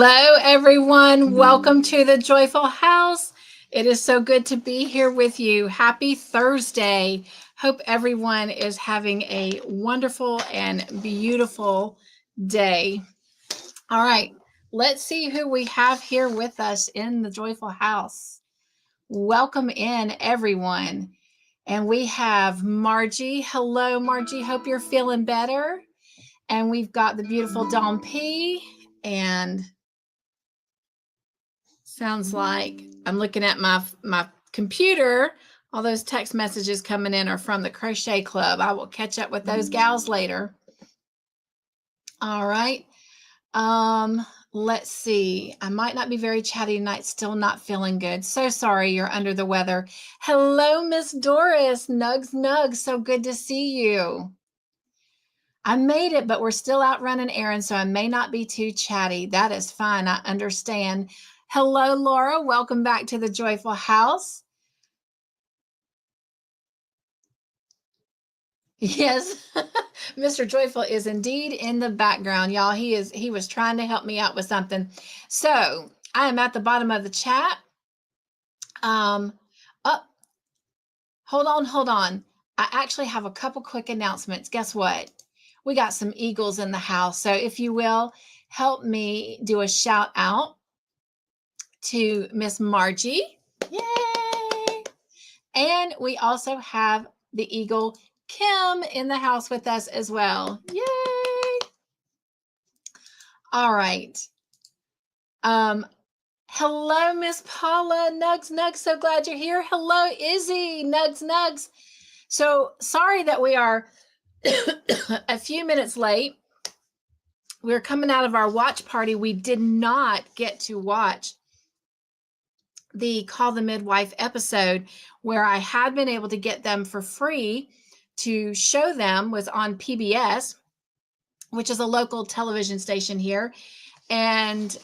Hello, everyone. Welcome to the Joyful House. It is so good to be here with you. Happy Thursday. Hope everyone is having a wonderful and beautiful day. All right, let's see who we have here with us in the Joyful House. Welcome in, everyone. And we have Margie. Hello, Margie. Hope you're feeling better. And we've got the beautiful Dawn P. And sounds like I'm looking at my computer. All those text messages coming in are from the Crochet Club. I will catch up with those gals later. All right. Let's see. I might not be very chatty tonight. Still not feeling good. So sorry you're under the weather. Hello, Miss Doris. Nugs. So good to see you. I made it, but we're still out running errands, so I may not be too chatty. That is fine. I understand. Hello, Laura. Welcome back to the Joyful House. Yes, Mr. Joyful is indeed in the background, y'all. He was trying to help me out with something. So I am at the bottom of the chat. Hold on. I actually have a couple quick announcements. Guess what? We got some eagles in the house. So if you will, help me do a shout out to Miss Margie. Yay! And we also have the eagle Kim in the house with us as well. Yay! All right. Hello, Miss Paula. Nugs. So glad you're here. Hello, Izzy. Nugs. So sorry that we are a few minutes late. We're coming out of our watch party. We did not get to watch the Call the Midwife episode where I had been able to get them for free to show them. Was on PBS, which is a local television station here. And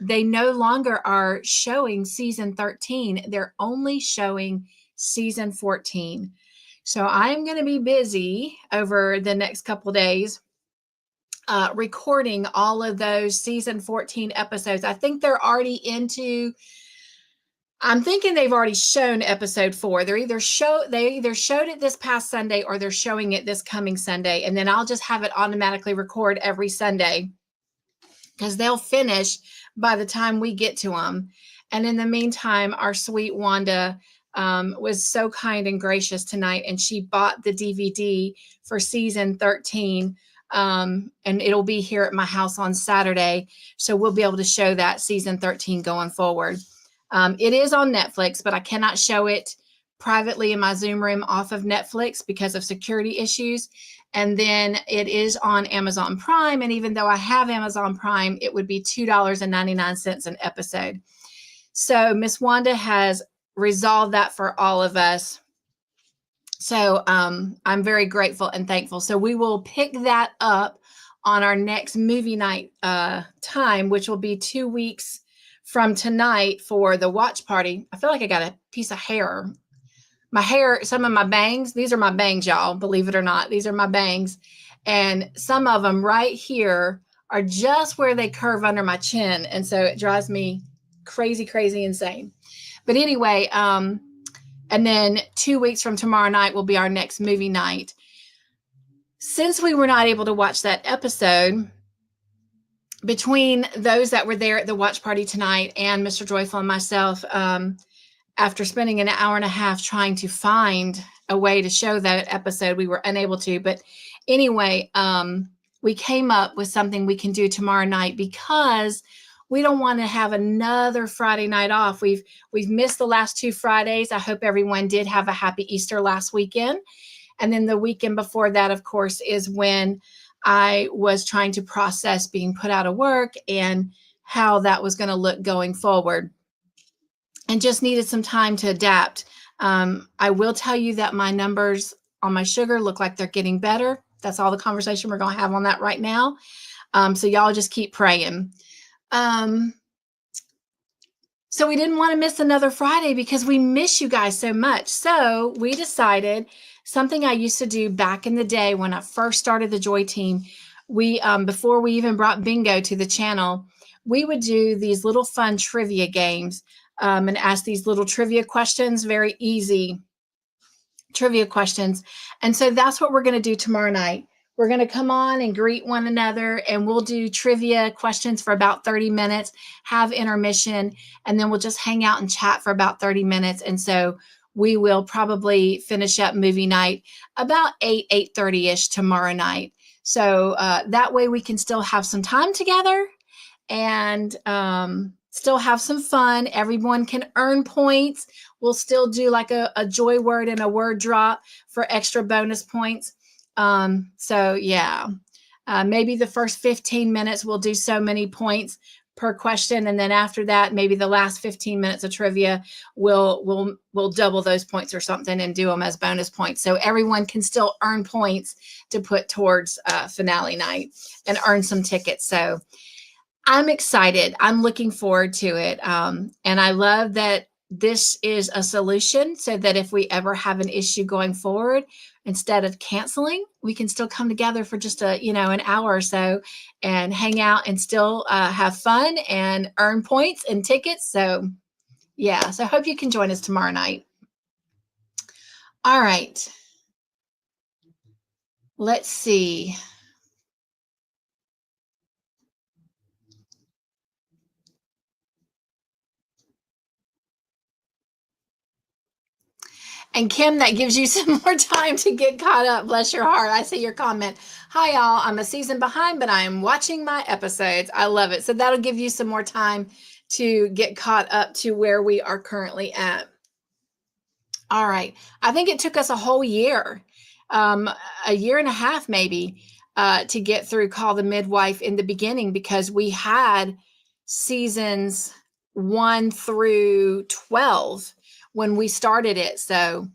they no longer are showing season 13. They're only showing season 14. So I'm going to be busy over the next couple of days recording all of those season 14 episodes. I think they're already I'm thinking they've already shown episode 4. They either showed it this past Sunday or they're showing it this coming Sunday. And then I'll just have it automatically record every Sunday because they'll finish by the time we get to them. And in the meantime, our sweet Wanda was so kind and gracious tonight, and she bought the DVD for season 13, and it'll be here at my house on Saturday, so we'll be able to show that season 13 going forward. It is on Netflix, but I cannot show it privately in my Zoom room off of Netflix because of security issues. And then it is on Amazon Prime, and even though I have Amazon Prime, it would be $2.99 an episode. So Miss Wanda has resolve that for all of us. So I'm very grateful and thankful. So we will pick that up on our next movie night time, which will be 2 weeks from tonight for the watch party. I feel like I got a piece of hair. My hair, some of my bangs, these are my bangs, y'all, believe it or not. These are my bangs. And some of them right here are just where they curve under my chin. And so it drives me crazy insane. But anyway, and then 2 weeks from tomorrow night will be our next movie night. Since we were not able to watch that episode, between those that were there at the watch party tonight and Mr. Joyful and myself, after spending an hour and a half trying to find a way to show that episode, we were unable to. But anyway, we came up with something we can do tomorrow night because we don't want to have another Friday night off. We've missed the last 2 Fridays. I hope everyone did have a happy Easter last weekend. And then the weekend before that, of course, is when I was trying to process being put out of work and how that was going to look going forward, and just needed some time to adapt. I will tell you that my numbers on my sugar look like they're getting better. That's all the conversation we're going to have on that right now. So y'all just keep praying. So we didn't want to miss another Friday because we miss you guys so much. So we decided something I used to do back in the day when I first started the Joy Team. we before we even brought bingo to the channel, we would do these little fun trivia games and ask these little trivia questions, very easy trivia questions. And so that's what we're going to do tomorrow night. We're going to come on and greet one another, and we'll do trivia questions for about 30 minutes, have intermission, and then we'll just hang out and chat for about 30 minutes. And so we will probably finish up movie night about 8:30-ish tomorrow night. So that way we can still have some time together and still have some fun. Everyone can earn points. We'll still do like a joy word and a word drop for extra bonus points. So yeah, maybe the first 15 minutes we'll do so many points per question, and then after that, maybe the last 15 minutes of trivia, we'll double those points or something and do them as bonus points, so everyone can still earn points to put towards finale night and earn some tickets. So I'm excited. I'm looking forward to it, and I love that this is a solution so that if we ever have an issue going forward, instead of canceling, we can still come together for just an hour or so and hang out and still have fun and earn points and tickets. So yeah, so I hope you can join us tomorrow night. All right. Let's see. And Kim, that gives you some more time to get caught up. Bless your heart. I see your comment. Hi, y'all. I'm a season behind, but I am watching my episodes. I love it. So that'll give you some more time to get caught up to where we are currently at. All right. I think it took us a whole year, a year and a half maybe, to get through Call the Midwife in the beginning, because we had seasons 1 through 12 when we started it. So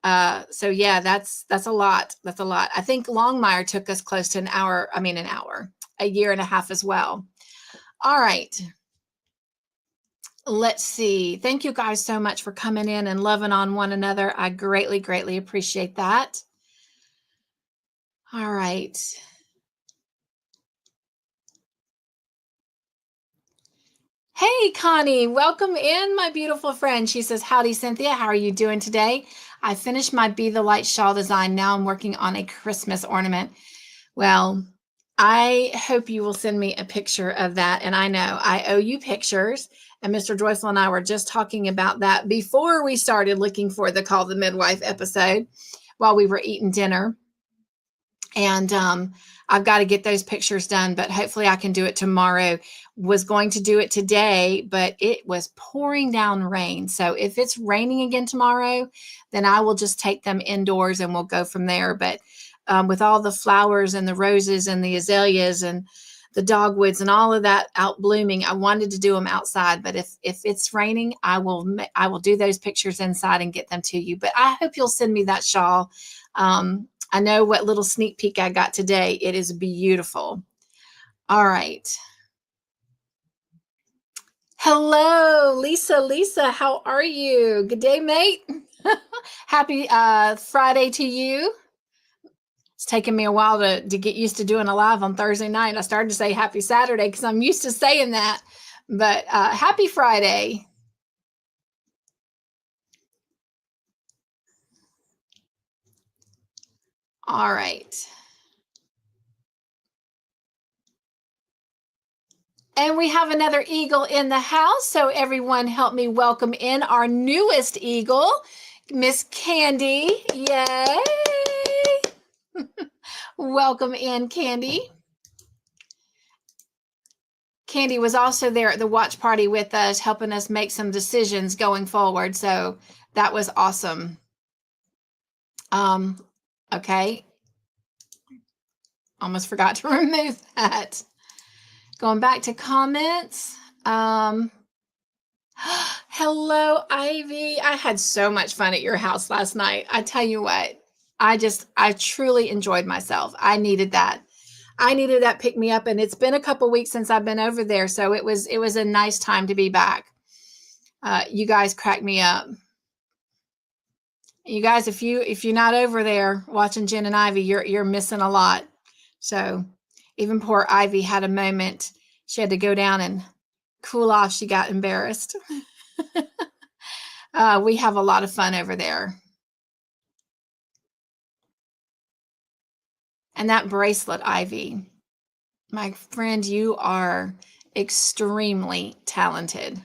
yeah, that's a lot. That's a lot. I think Longmire took us close to a year and a half as well. All right. Let's see. Thank you guys so much for coming in and loving on one another. I greatly, greatly appreciate that. All right. Hey, Connie, welcome in, my beautiful friend. She says, howdy, Cynthia. How are you doing today? I finished my Be the Light shawl design. Now I'm working on a Christmas ornament. Well, I hope you will send me a picture of that. And I know I owe you pictures. And Mr. Joyful and I were just talking about that before we started looking for the Call the Midwife episode while we were eating dinner. And I've got to get those pictures done, but hopefully I can do it tomorrow. Was going to do it today, but it was pouring down rain. So if it's raining again tomorrow, then I will just take them indoors and we'll go from there. But with all the flowers and the roses and the azaleas and the dogwoods and all of that out blooming, I wanted to do them outside. But if it's raining, I will do those pictures inside and get them to you. But I hope you'll send me that shawl. I know what little sneak peek I got today. It is beautiful. All right. Hello, Lisa. Lisa, how are you? Good day, mate. Happy Friday to you. It's taken me a while to get used to doing a live on Thursday night. I started to say happy Saturday because I'm used to saying that. But happy Friday. All right. And we have another eagle in the house. So everyone help me welcome in our newest eagle, Miss Candi. Yay. Welcome in, Candi. Candi was also there at the watch party with us, helping us make some decisions going forward. So that was awesome. Okay. Almost forgot to remove that. Going back to comments. Hello, Ivy. I had so much fun at your house last night. I tell you what, I truly enjoyed myself. I needed that. I needed that pick me up, and it's been a couple weeks since I've been over there, so it was a nice time to be back. You guys cracked me up. You guys, if you're not over there watching Jen and Ivy, you're missing a lot. So Even poor Ivy had a moment. She had to go down and cool off. She got embarrassed. We have a lot of fun over there. And that bracelet, Ivy, my friend, you are extremely talented.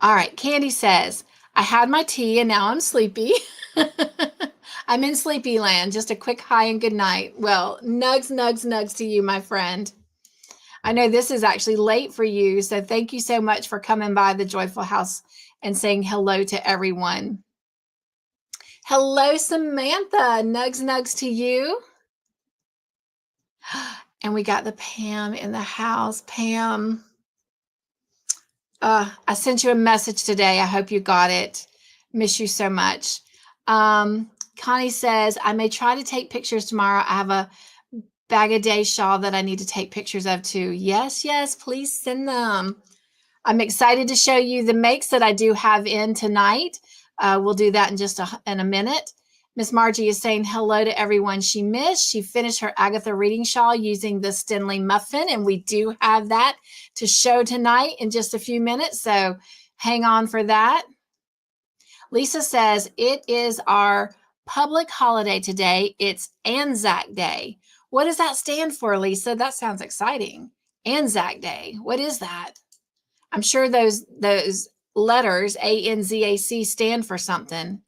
All right, Candi says, I had my tea and now I'm sleepy. I'm in sleepy land. Just a quick hi and good night. Well, nugs, nugs, nugs to you, my friend. I know this is actually late for you, so thank you so much for coming by the Joyful House and saying hello to everyone. Hello, Samantha. Nugs, nugs to you. And we got the Pam in the house. Pam, I sent you a message today. I hope you got it. Miss you so much. Connie says, I may try to take pictures tomorrow. I have a bag-a-day shawl that I need to take pictures of too. Yes, yes, please send them. I'm excited to show you the makes that I do have in tonight. We'll do that in just in a minute. Miss Margie is saying hello to everyone she missed. She finished her Agatha reading shawl using the Stenley muffin, and we do have that to show tonight in just a few minutes, so hang on for that. Lisa says, it is our public holiday today. It's Anzac Day. What does that stand for, Lisa? That sounds exciting. Anzac Day. What is that? I'm sure those letters, A-N-Z-A-C, stand for something.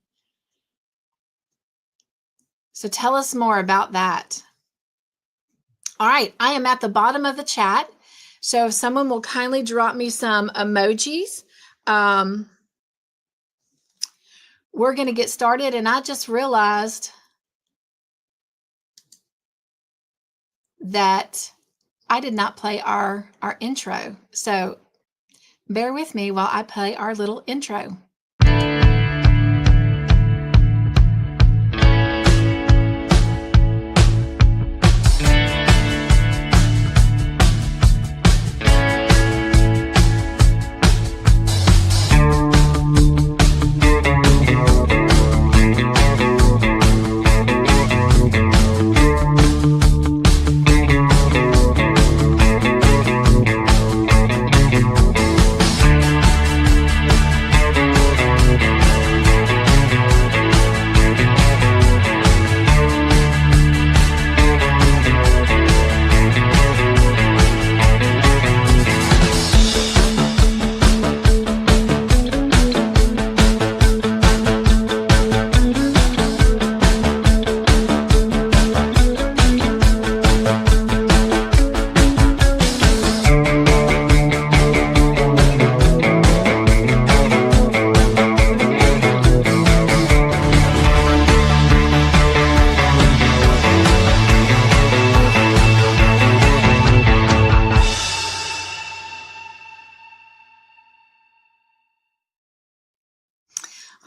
So tell us more about that. All right, I am at the bottom of the chat. So if someone will kindly drop me some emojis, we're going to get started. And I just realized that I did not play our intro. So bear with me while I play our little intro.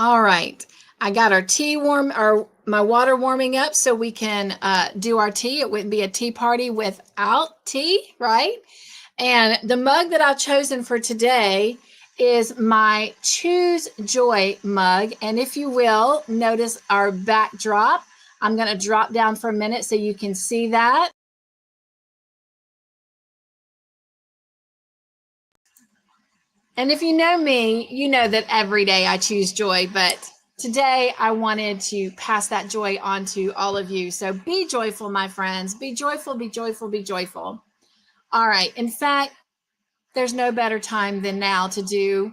All right, I got our tea my water warming up so we can do our tea. It wouldn't be a tea party without tea, right? And the mug that I've chosen for today is my Choose Joy mug. And if you will, notice our backdrop. I'm going to drop down for a minute so you can see that. And if you know me, you know that every day I choose joy, but today I wanted to pass that joy on to all of you. So be joyful, my friends. Be joyful, be joyful, be joyful. All right. In fact, there's no better time than now to do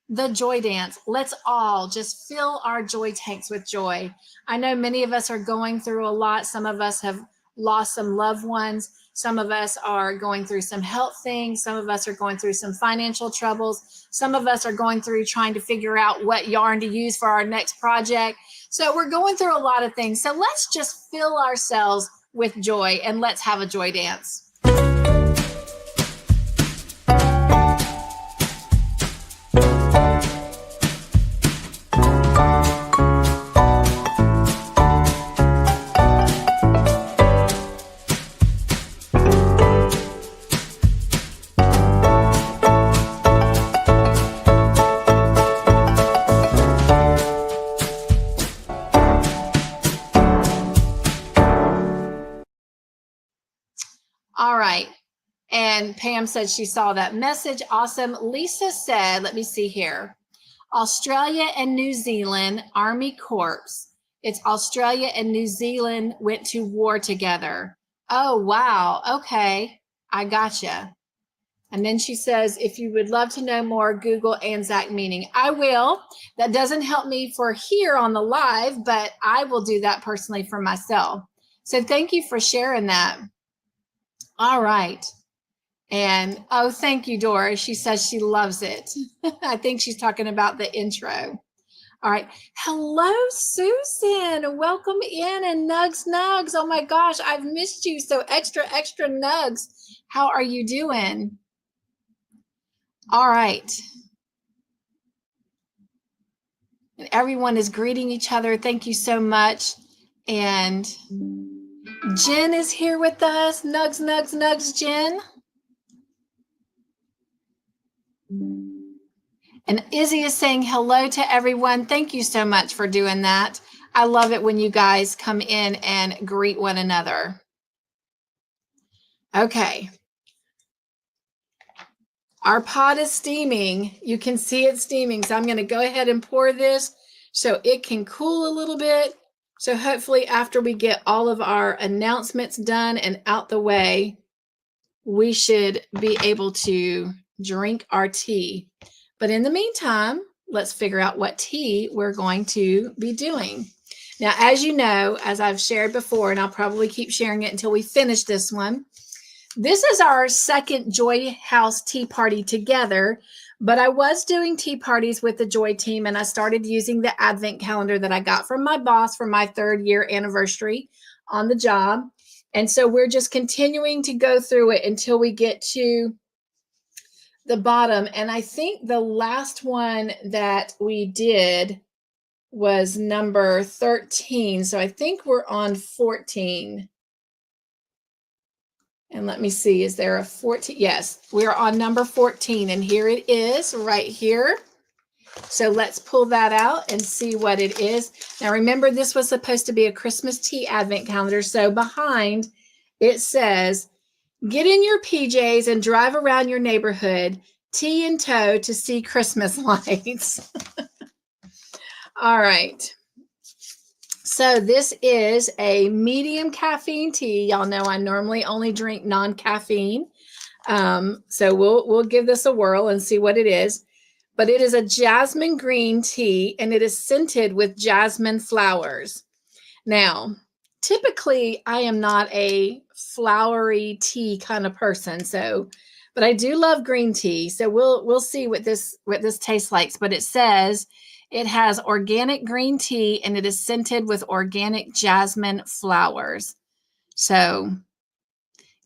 the joy dance. Let's all just fill our joy tanks with joy. I know many of us are going through a lot. Some of us have lost some loved ones. Some of us are going through some health things. Some of us are going through some financial troubles. Some of us are going through trying to figure out what yarn to use for our next project. So we're going through a lot of things. So let's just fill ourselves with joy and let's have a joy dance. Pam said she saw that message. Awesome. Lisa said, let me see here. Australia and New Zealand Army Corps. It's Australia and New Zealand went to war together. Oh, wow. Okay. I gotcha. And then she says, if you would love to know more, Google Anzac meaning. I will. That doesn't help me for here on the live, but I will do that personally for myself. So thank you for sharing that. All right. And oh, thank you, Doris. She says she loves it. I think she's talking about the intro. All right. Hello, Susan. Welcome in and Nugs. Oh my gosh, I've missed you. So extra Nugs. How are you doing? All right. And everyone is greeting each other. Thank you so much. And Jen is here with us. Nugs, Jen. And Izzy is saying hello to everyone. Thank you so much for doing that. I love it when you guys come in and greet one another. Okay. Our pot is steaming. You can see it steaming. So I'm going to go ahead and pour this so it can cool a little bit. So hopefully after we get all of our announcements done and out the way, we should be able to drink our tea. But in the meantime, let's figure out what tea we're going to be doing. Now, as you know, as I've shared before, and I'll probably keep sharing it until we finish this one, this is our second Joy House tea party together, but I was doing tea parties with the Joy team, and I started using the advent calendar that I got from my boss for my 3rd year anniversary on the job. And so we're just continuing to go through it until we get to the bottom. And I think the last one that we did was number 13. So I think we're on 14. And let me see, is there a 14? Yes, we're on number 14. And here it is right here. So let's pull that out and see what it is. Now, remember, this was supposed to be a Christmas tea advent calendar. So behind it says, get in your PJs and drive around your neighborhood, tea in tow to see Christmas lights. All right. So this is a medium caffeine tea. Y'all know I normally only drink non-caffeine. So we'll give this a whirl and see what it is. But it is a jasmine green tea, and it is scented with jasmine flowers. Now, typically, I am not a flowery tea kind of person, but I do love green tea. So we'll see what this tastes like. But it says it has organic green tea, and it is scented with organic jasmine flowers. So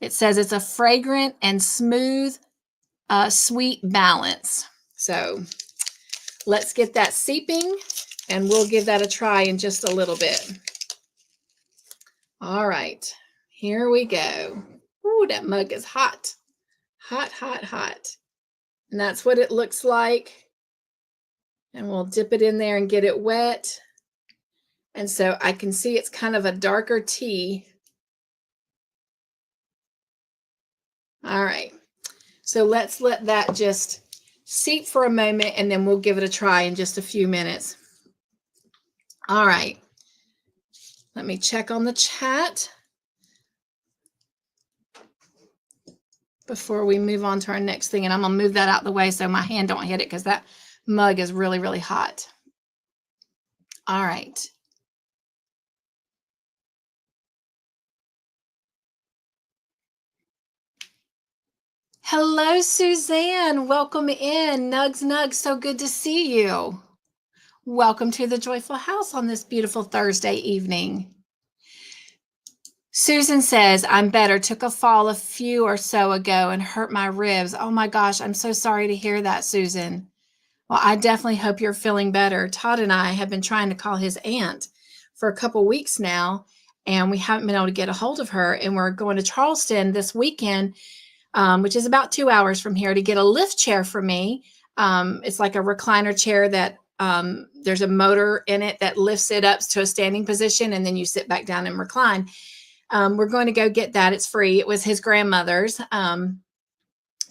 it says it's a fragrant and smooth, sweet balance. So let's get that seeping, and we'll give that a try in just a little bit. All right, here we go. Ooh, that mug is hot. Hot. And that's what it looks like. And we'll dip it in there and get it wet. And so I can see it's kind of a darker tea. All right, so let's let that just seep for a moment, and then we'll give it a try in just a few minutes. All right, let me check on the chat before we move on to our next thing. And I'm gonna move that out the way so my hand don't hit it, because that mug is really, really hot. All right. Hello, Suzanne. Welcome in. Nugs. So good to see you. Welcome to the Joyful House on this beautiful Thursday evening. Susan says, I'm better. Took a fall a few or so ago and hurt my ribs. Oh my gosh, I'm so sorry to hear that, Susan. Well, I definitely hope you're feeling better. Todd and I have been trying to call his aunt for a couple weeks now, and we haven't been able to get a hold of her. And we're going to Charleston this weekend, which is about 2 hours from here, to get a lift chair for me. It's like a recliner chair that there's a motor in it that lifts it up to a standing position, and then you sit back down and recline. We're going to go get that. It's free. It was his grandmother's.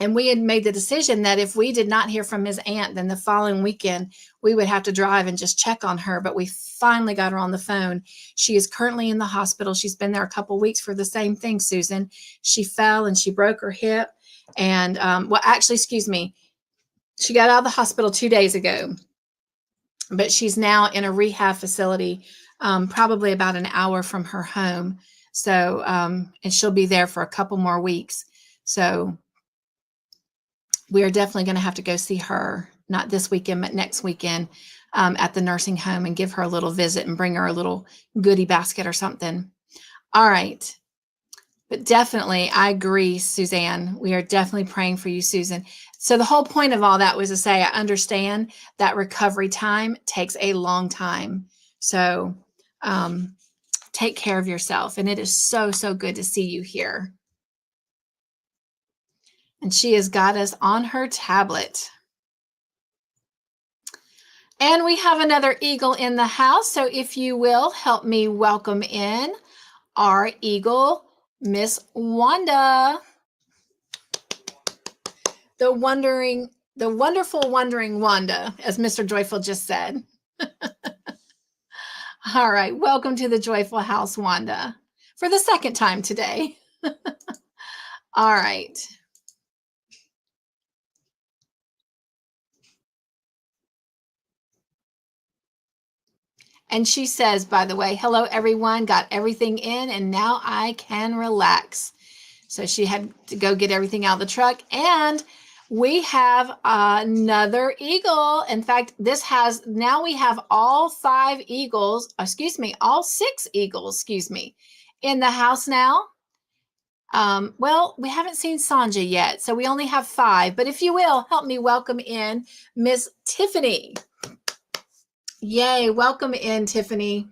And we had made the decision that if we did not hear from his aunt, then the following weekend we would have to drive and just check on her. But we finally got her on the phone. She is currently in the hospital. She's been there a couple of weeks for the same thing, Susan. She fell and she broke her hip. And well, actually, excuse me, she got out of the hospital 2 days ago, but she's now in a rehab facility, probably about an hour from her home. So, and she'll be there for a couple more weeks. So we are definitely going to have to go see her, not this weekend, but next weekend, at the nursing home, and give her a little visit and bring her a little goodie basket or something. All right. But definitely, I agree, Suzanne. We are definitely praying for you, Susan. So the whole point of all that was to say, I understand that recovery time takes a long time. So take care of yourself. And it is so, so good to see you here. And she has got us on her tablet. And we have another eagle in the house. So if you will, help me welcome in our eagle, Miss Wanda. The wonderful wandering Wanda, as Mr. Joyful just said. All right, welcome to the Joyful House, Wanda, for the second time today. All right. And she says, by the way, hello, everyone, got everything in, and now I can relax. So she had to go get everything out of the truck. And we have another eagle. In fact, now we have all 5 eagles, all 6 eagles, in the house now. Well, we haven't seen Sonja yet, so we only have 5. But if you will, help me welcome in Miss Tiffany. Yay, welcome in, Tiffany.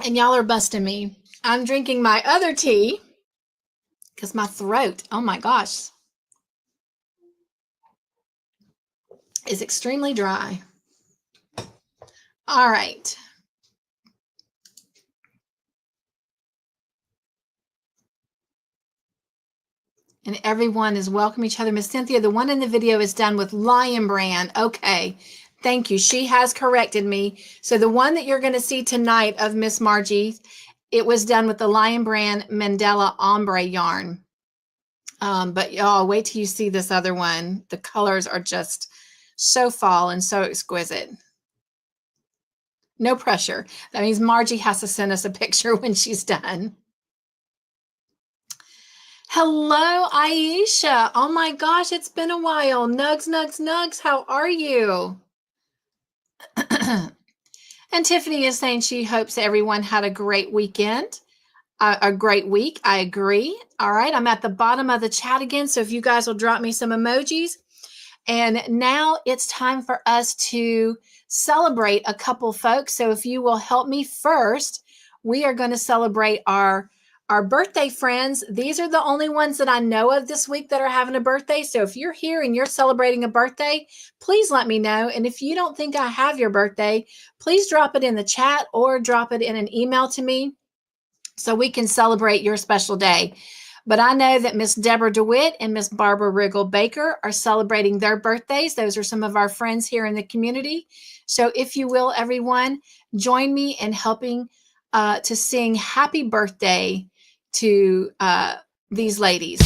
And y'all are busting me. I'm drinking my other tea because my throat, oh my gosh, is extremely dry. All right. And everyone is welcome each other. Miss Cynthia, the one in the video is done with Lion Brand. Okay. Thank you. She has corrected me. So the one that you're going to see tonight of Miss Margie, it was done with the Lion Brand Mandela Ombre yarn. But y'all, wait till you see this other one. The colors are just so fall and so exquisite. No pressure. That means Margie has to send us a picture when she's done. Hello, Aisha. Oh my gosh, it's been a while. Nugs, nugs, nugs. How are you? And Tiffany is saying she hopes everyone had a great weekend, a great week. I agree. All right, I'm at the bottom of the chat again, so if you guys will drop me some emojis. And now it's time for us to celebrate a couple folks. So if you will help me first, we are going to celebrate our birthday friends. These are the only ones that I know of this week that are having a birthday. So if you're here and you're celebrating a birthday, please let me know. And if you don't think I have your birthday, please drop it in the chat or drop it in an email to me so we can celebrate your special day. But I know that Miss Deborah DeWitt and Miss Barbara Riggle Baker are celebrating their birthdays. Those are some of our friends here in the community. So if you will, everyone, join me in helping to sing happy birthday to these ladies.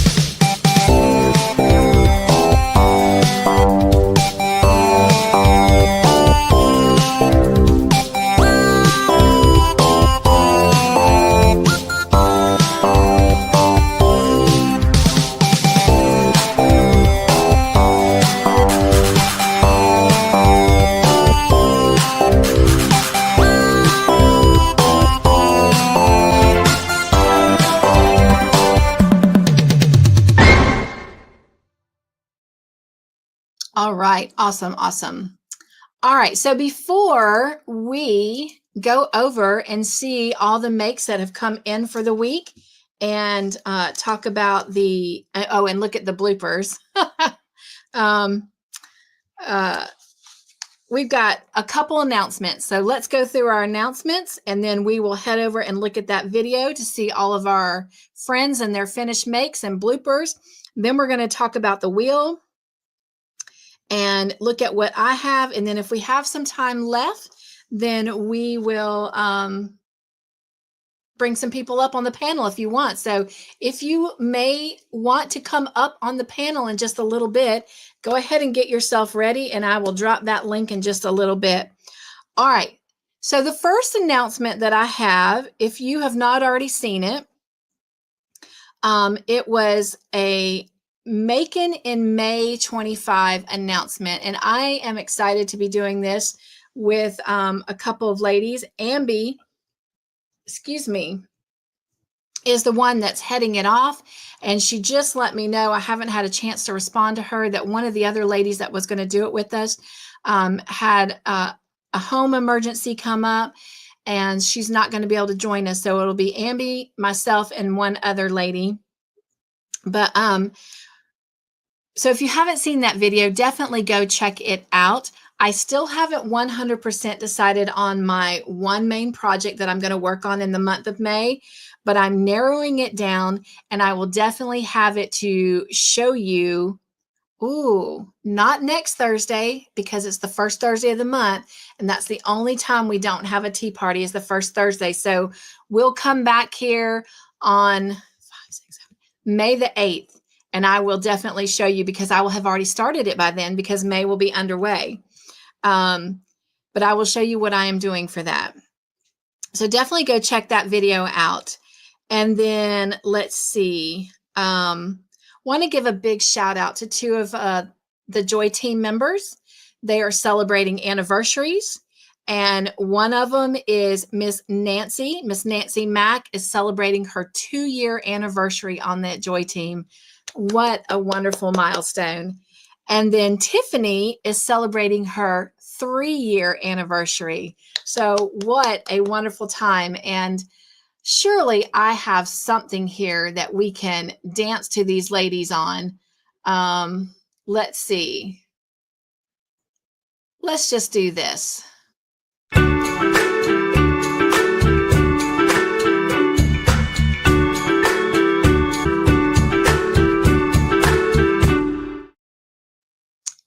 All right. Awesome. Awesome. All right. So before we go over and see all the makes that have come in for the week and talk about and look at the bloopers. we've got a couple announcements. So let's go through our announcements, and then we will head over and look at that video to see all of our friends and their finished makes and bloopers. Then we're going to talk about the wheel and look at what I have. And then if we have some time left, then we will bring some people up on the panel if you want. So if you may want to come up on the panel in just a little bit, go ahead and get yourself ready, and I will drop that link in just a little bit. All right. So the first announcement that I have, if you have not already seen it, it was a Making in May 25 announcement. And I am excited to be doing this with a couple of ladies. Ambi, excuse me, is the one that's heading it off. And she just let me know, I haven't had a chance to respond to her, that one of the other ladies that was going to do it with us had a home emergency come up, and she's not going to be able to join us. So it'll be Ambi, myself, and one other lady. But so if you haven't seen that video, definitely go check it out. I still haven't 100% decided on my one main project that I'm going to work on in the month of May, but I'm narrowing it down, and I will definitely have it to show you. Ooh, not next Thursday, because it's the first Thursday of the month, and that's the only time we don't have a tea party, is the first Thursday. So we'll come back here on May the 8th, and I will definitely show you, because I will have already started it by then, because May will be underway. But I will show you what I am doing for that. So definitely go check that video out. And then let's see. Want to give a big shout out to two of the Joy Team members. They are celebrating anniversaries. And one of them is Miss Nancy. Miss Nancy Mack is celebrating her 2-year anniversary on that Joy Team. What a wonderful milestone. And then Tiffany is celebrating her 3-year anniversary. So what a wonderful time. And surely I have something here that we can dance to these ladies on. Let's see. Let's just do this.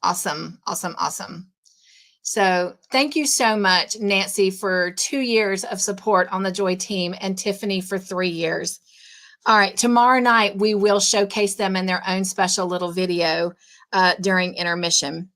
Awesome, awesome, awesome. So thank you so much, Nancy, for 2 years of support on the Joy Team, and Tiffany for 3 years. All right, tomorrow night we will showcase them in their own special little video during intermission.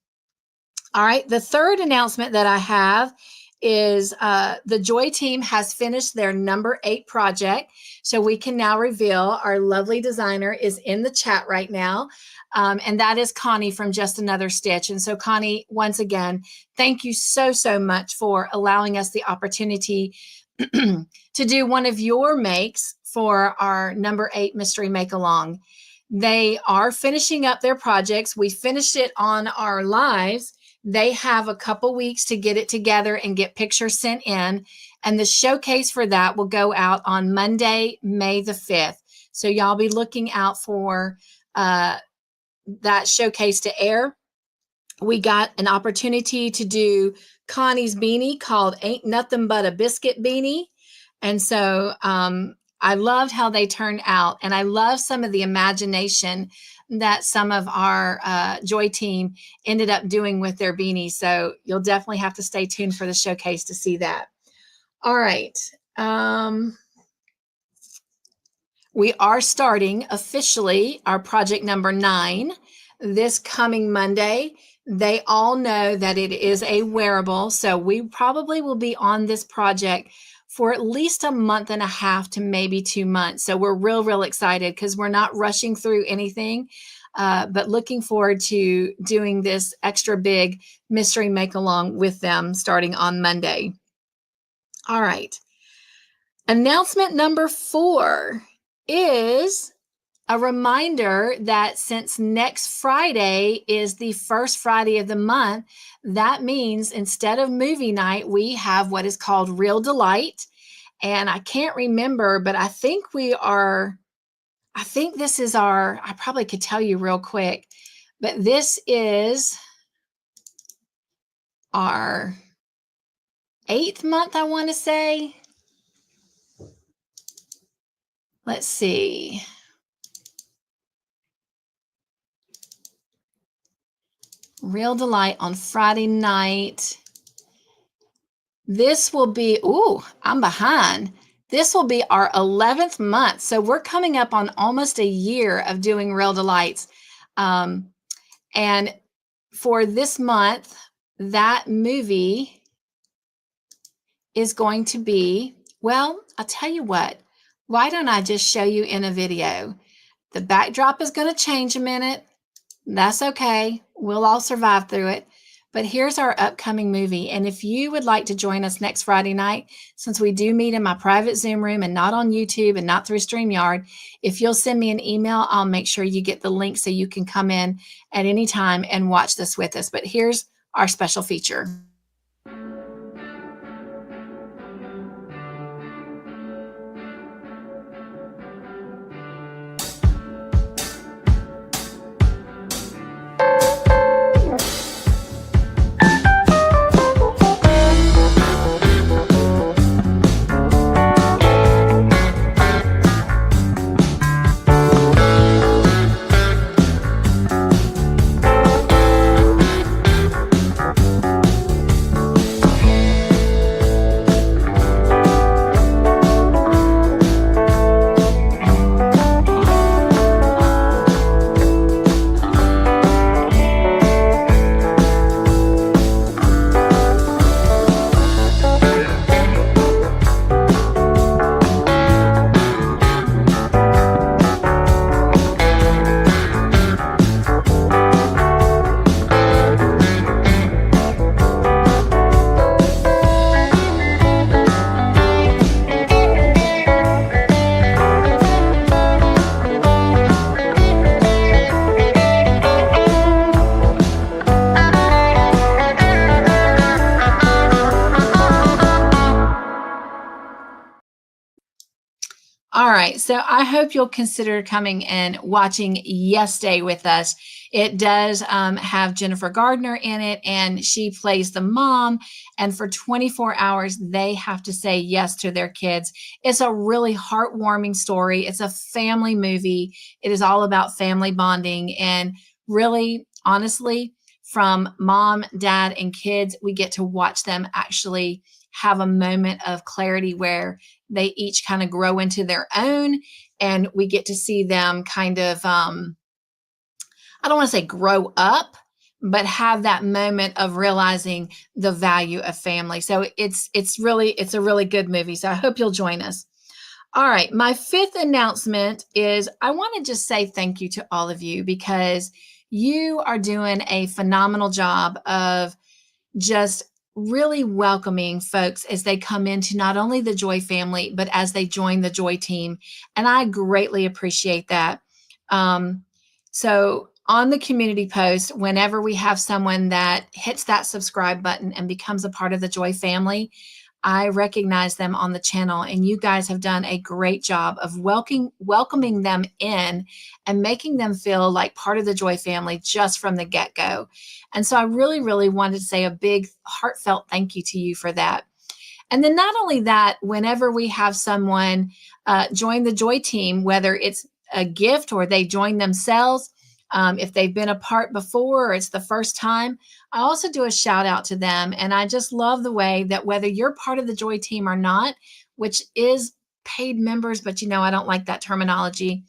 All right, the third announcement that I have is the Joy Team has finished their number 8 project. So we can now reveal our lovely designer is in the chat right now. And that is Connie from Just Another Stitch. And so Connie, once again, thank you so, so much for allowing us the opportunity to do one of your makes for our number 8 mystery make along. They are finishing up their projects. We finished it on our lives. They have a couple weeks to get it together and get pictures sent in. And the showcase for that will go out on Monday, May the 5th. So y'all be looking out for that showcase to air. We got an opportunity to do Connie's beanie called Ain't Nothing But a Biscuit Beanie. And so I loved how they turned out. And I love some of the imagination that some of our Joy Team ended up doing with their beanies. So you'll definitely have to stay tuned for the showcase to see that. All right. We are starting officially our project number 9 this coming Monday. They all know that it is a wearable, so we probably will be on this project for at least a month and a half to maybe 2 months. So we're real excited because we're not rushing through anything, but looking forward to doing this extra big mystery make along with them starting on Monday. All right. Announcement number 4 is a reminder that since next Friday is the first Friday of the month, that means instead of movie night, we have what is called Real Delight. And I can't remember, but I think this is I probably could tell you real quick, but this is our 8th month, I want to say. Let's see. Real Delight on Friday night. This will be, ooh, I'm behind. This will be our 11th month. So we're coming up on almost a year of doing Real Delights. And for this month, that movie is going to be, well, I'll tell you what, why don't I just show you in a video? The backdrop is going to change a minute. That's okay. We'll all survive through it. But here's our upcoming movie. And if you would like to join us next Friday night, since we do meet in my private Zoom room and not on YouTube and not through StreamYard, if you'll send me an email, I'll make sure you get the link so you can come in at any time and watch this with us. But here's our special feature. All right, so I hope you'll consider coming and watching Yes Day with us. It does have Jennifer Gardner in it, and she plays the mom. And for 24 hours, they have to say yes to their kids. It's a really heartwarming story. It's a family movie. It is all about family bonding. And really, honestly, from mom, dad, and kids, we get to watch them actually have a moment of clarity where they each kind of grow into their own, and we get to see them kind of, I don't want to say grow up, but have that moment of realizing the value of family. So it's a really good movie. So I hope you'll join us. All right. My 5th announcement is I want to just say thank you to all of you, because you are doing a phenomenal job of just really welcoming folks as they come into not only the Joy family, but as they join the Joy team. And I greatly appreciate that. So on the community post, whenever we have someone that hits that subscribe button and becomes a part of the Joy family, I recognize them on the channel, and you guys have done a great job of welcoming them in and making them feel like part of the Joy family just from the get-go. And so I really, really wanted to say a big heartfelt thank you to you for that. And then not only that, whenever we have someone join the Joy team, whether it's a gift or they join themselves, if they've been a part before or it's the first time, I also do a shout out to them. And I just love the way that whether you're part of the Joy team or not, which is paid members, but I don't like that terminology.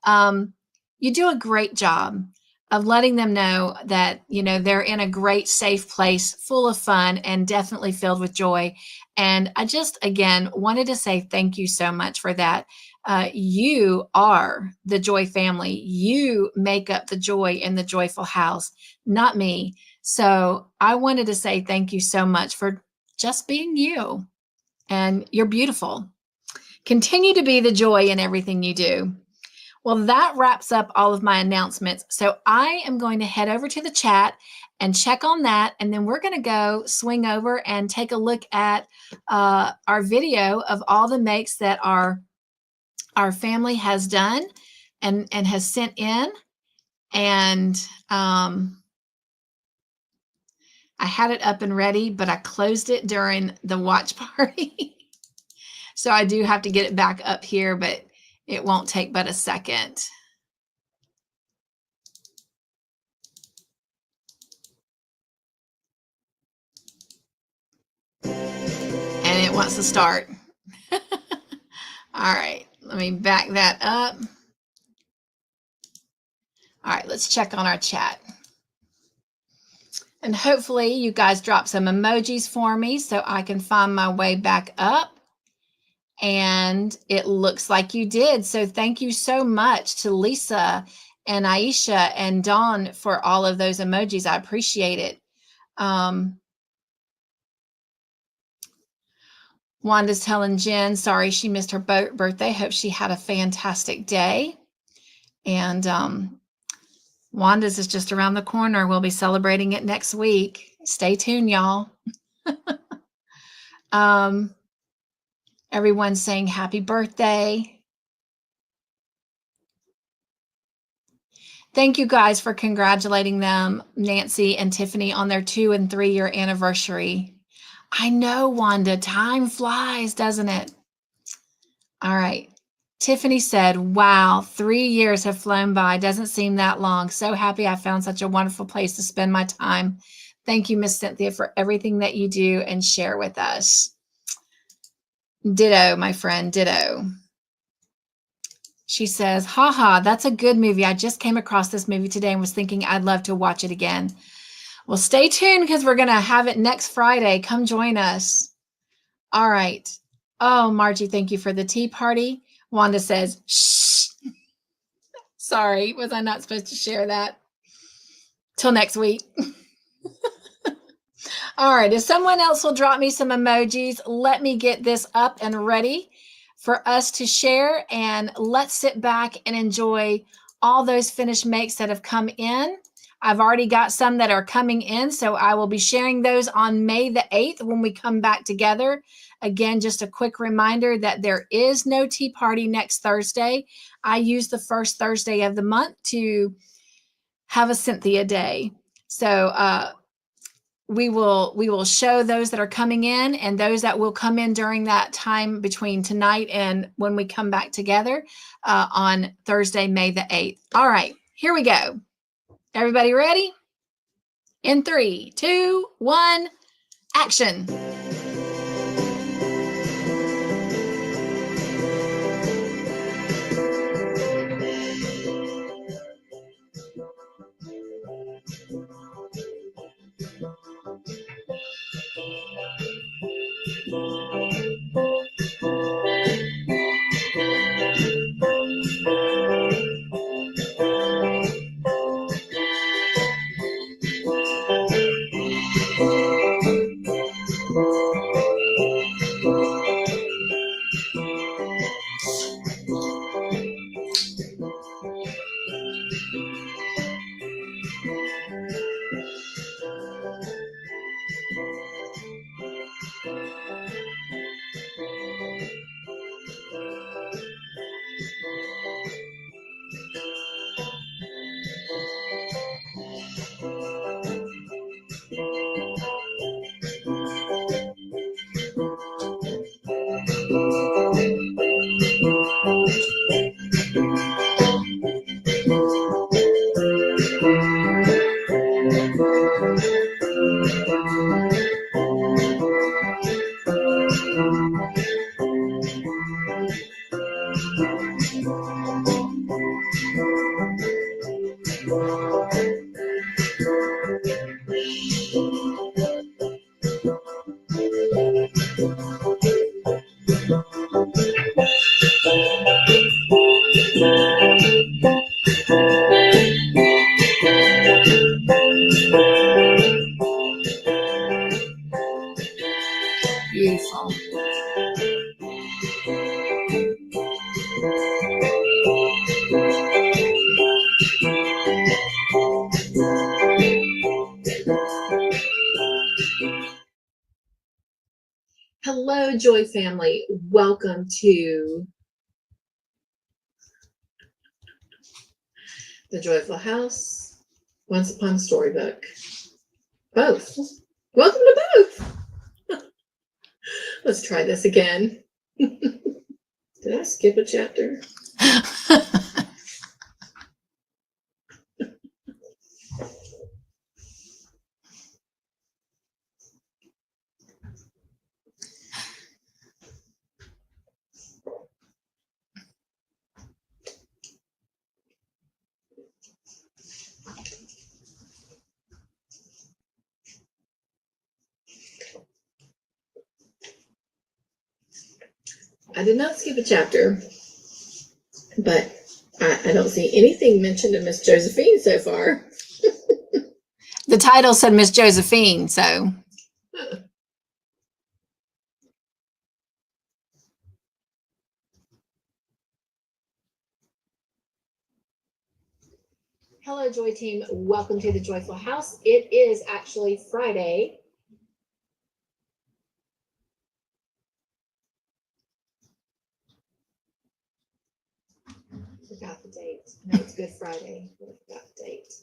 You do a great job of letting them know that, they're in a great, safe place, full of fun and definitely filled with joy. And I just, again, wanted to say thank you so much for that. You are the Joy family. You make up the joy in the joyful house, not me. So I wanted to say thank you so much for just being you. And you're beautiful. Continue to be the joy in everything you do. Well, that wraps up all of my announcements. So I am going to head over to the chat and check on that. And then we're going to go swing over and take a look at our video of all the makes that our family has done and has sent in. And I had it up and ready, but I closed it during the watch party. So I do have to get it back up here, but it won't take but a second. And it wants to start. All right, let me back that up. All right, let's check on our chat. And hopefully you guys drop some emojis for me so I can find my way back up. And it looks like you did. So thank you so much to Lisa and Aisha and Dawn for all of those emojis. I appreciate it. Wanda's telling Jen, sorry she missed her birthday. Hope she had a fantastic day. And Wanda's is just around the corner. We'll be celebrating it next week. Stay tuned, y'all. Everyone's saying happy birthday. Thank you guys for congratulating them, Nancy and Tiffany, on their 2- and 3-year anniversary. I know, Wanda, time flies, doesn't it? All right. Tiffany said, wow, 3 years have flown by. Doesn't seem that long. So happy I found such a wonderful place to spend my time. Thank you, Miss Cynthia, for everything that you do and share with us. Ditto, my friend, ditto. She says, haha, that's a good movie. I just came across this movie today and was thinking I'd love to watch it again. Well, stay tuned because we're going to have it next Friday. Come join us. All right. Oh, Margie, thank you for the tea party. Wanda says, shh. Sorry, was I not supposed to share that? Till next week. All right, if someone else will drop me some emojis, let me get this up and ready for us to share, and let's sit back and enjoy all those finished makes that have come in. I've already got some that are coming in, so I will be sharing those on May the 8th when we come back together. Again, just a quick reminder that there is no tea party next Thursday. I use the first Thursday of the month to have a Cynthia day. So we will show those that are coming in and those that will come in during that time between tonight and when we come back together on Thursday, May the 8th. All right, here we go. Everybody ready? In 3, 2, 1, action. Beautiful. Hello, Joy family. Welcome to the Joyful House, Once Upon a Storybook. Both. Welcome to both. Let's try this again. Did I skip a chapter? I did not skip a chapter, but I don't see anything mentioned of Miss Josephine so far. The title said Miss Josephine, so. Hello, Joy Team. Welcome to the Joyful House. It is actually Friday. Forgot the date. No, it's Good Friday. I forgot the date.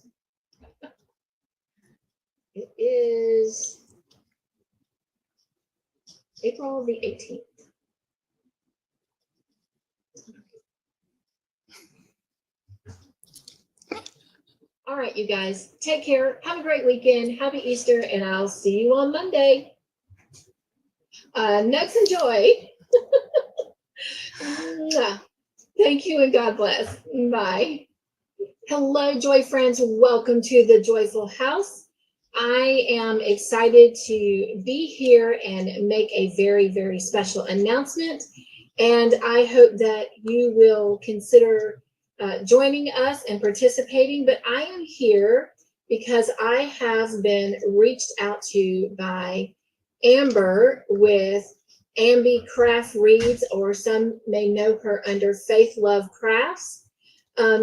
It is April the 18th. All right, you guys, take care. Have a great weekend. Happy Easter, and I'll see you on Monday. Nugs and joy. Thank you and God bless. Bye. Hello, Joy friends. Welcome to the Joyful House. I am excited to be here and make a very, very special announcement. And I hope that you will consider joining us and participating. But I am here because I have been reached out to by Amber with Ambi Craft Reads, or some may know her under Faith Love Crafts.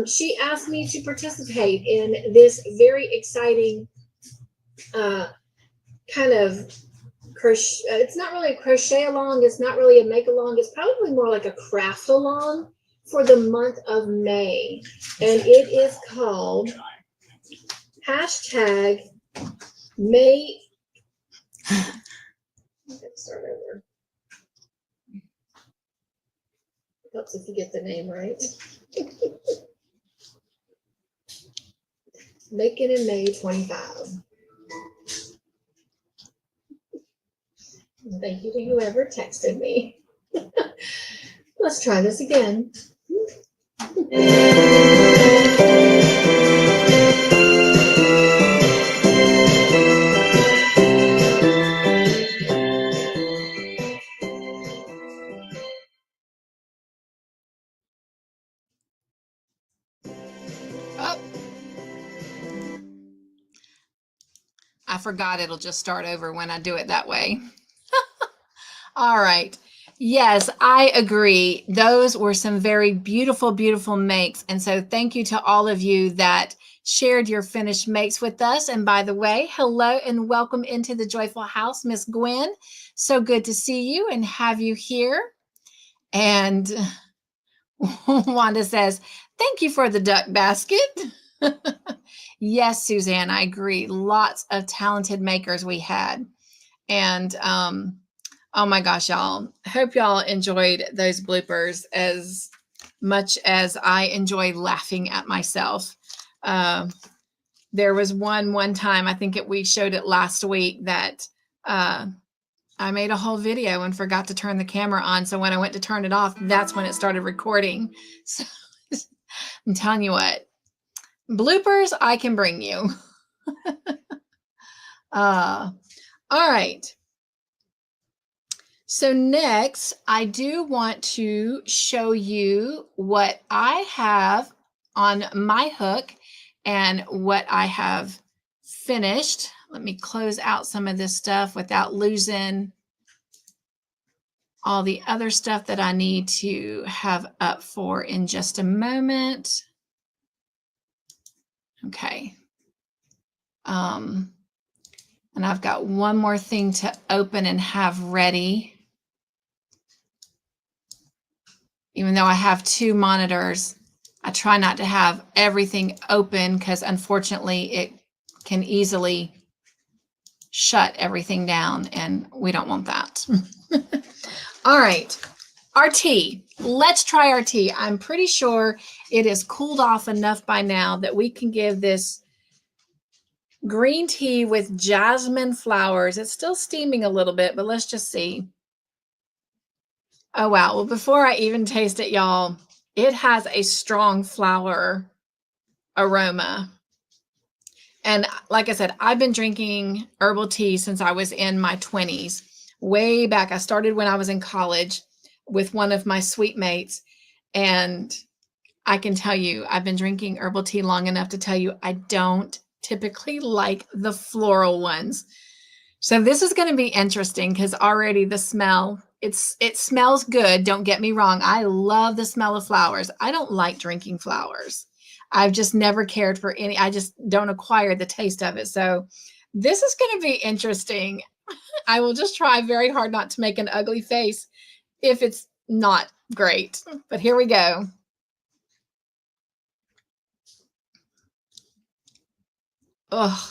She asked me to participate in this very exciting kind of crochet. It's not really a crochet along. It's not really a make along. It's probably more like a craft along for the month of May. And it is called #May. Let's start over. Helps if you get the name right. Making in May 25. Thank you to whoever texted me. Let's try this again. Oh. I forgot it'll just start over when I do it that way. All right. Yes, I agree. Those were some very beautiful, beautiful makes. And so thank you to all of you that shared your finished makes with us. And by the way, hello and welcome into the Joyful House, Miss Gwen. So good to see you and have you here. And Wanda says, thank you for the duck basket. Yes, Suzanne, I agree. Lots of talented makers we had. And oh my gosh, y'all. Hope y'all enjoyed those bloopers as much as I enjoy laughing at myself. There was one time, I think we showed it last week, that I made a whole video and forgot to turn the camera on. So when I went to turn it off, that's when it started recording. So I'm telling you what, bloopers I can bring you. All right. So next, I do want to show you what I have on my hook and what I have finished. Let me close out some of this stuff without losing all the other stuff that I need to have up for in just a moment. Okay. And I've got one more thing to open and have ready. Even though I have two monitors, I try not to have everything open because unfortunately it can easily shut everything down, and we don't want that. All right, our tea. Let's try our tea. I'm pretty sure it is cooled off enough by now that we can give this green tea with jasmine flowers. It's still steaming a little bit, but let's just see. Oh, wow. Well, before I even taste it, y'all, it has a strong flower aroma. And like I said, I've been drinking herbal tea since I was in my 20s. Way back. I started when I was in college with one of my sweet mates. And I can tell you, I've been drinking herbal tea long enough to tell you I don't typically like the floral ones. So this is going to be interesting because already the smell, it smells good. Don't get me wrong. I love the smell of flowers. I don't like drinking flowers. I've just never cared for any. I just don't acquire the taste of it. So this is going to be interesting. I will just try very hard not to make an ugly face if it's not great. But here we go. Ugh.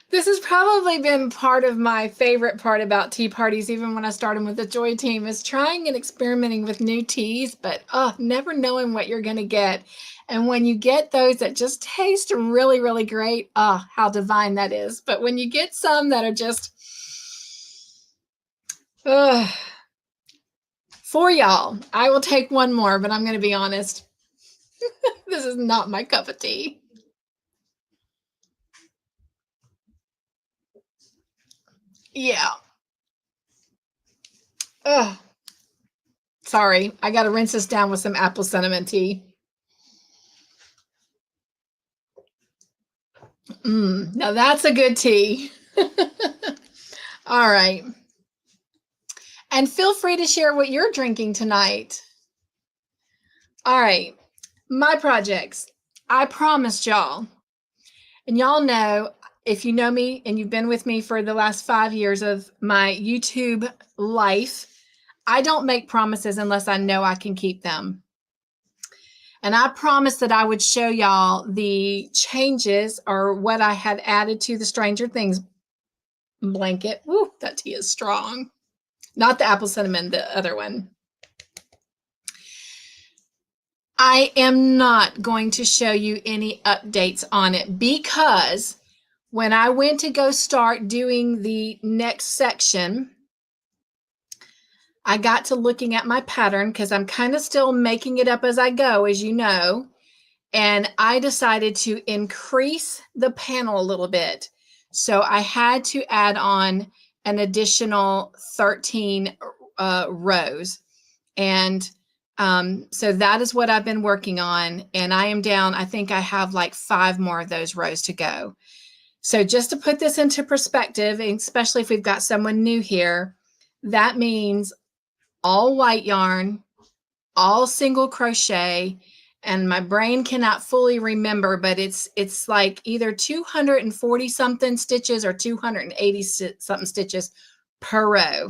This has probably been part of my favorite part about tea parties, even when I started with the Joy team, is trying and experimenting with new teas, but never knowing what you're going to get. And when you get those that just taste really, really great, how divine that is. But when you get some that are just, for y'all, I will take one more, but I'm going to be honest. This is not my cup of tea. Yeah. Ugh. Sorry, I got to rinse this down with some apple cinnamon tea. Now that's a good tea. All right. And feel free to share what you're drinking tonight. All right. My projects. I promised y'all. And y'all know, if you know me and you've been with me for the last 5 years of my YouTube life, I don't make promises unless I know I can keep them. And I promised that I would show y'all the changes or what I had added to the Stranger Things blanket. Woo, that tea is strong. Not the apple cinnamon, the other one. I am not going to show you any updates on it because when I went to go start doing the next section, I got to looking at my pattern because I'm kind of still making it up as I go, as you know. And I decided to increase the panel a little bit. So I had to add on an additional 13 rows. And so that is what I've been working on. And I am down, I think I have like 5 more of those rows to go. So just to put this into perspective, especially if we've got someone new here, that means all white yarn, all single crochet, and my brain cannot fully remember, but it's like either 240 something stitches or 280 something stitches per row.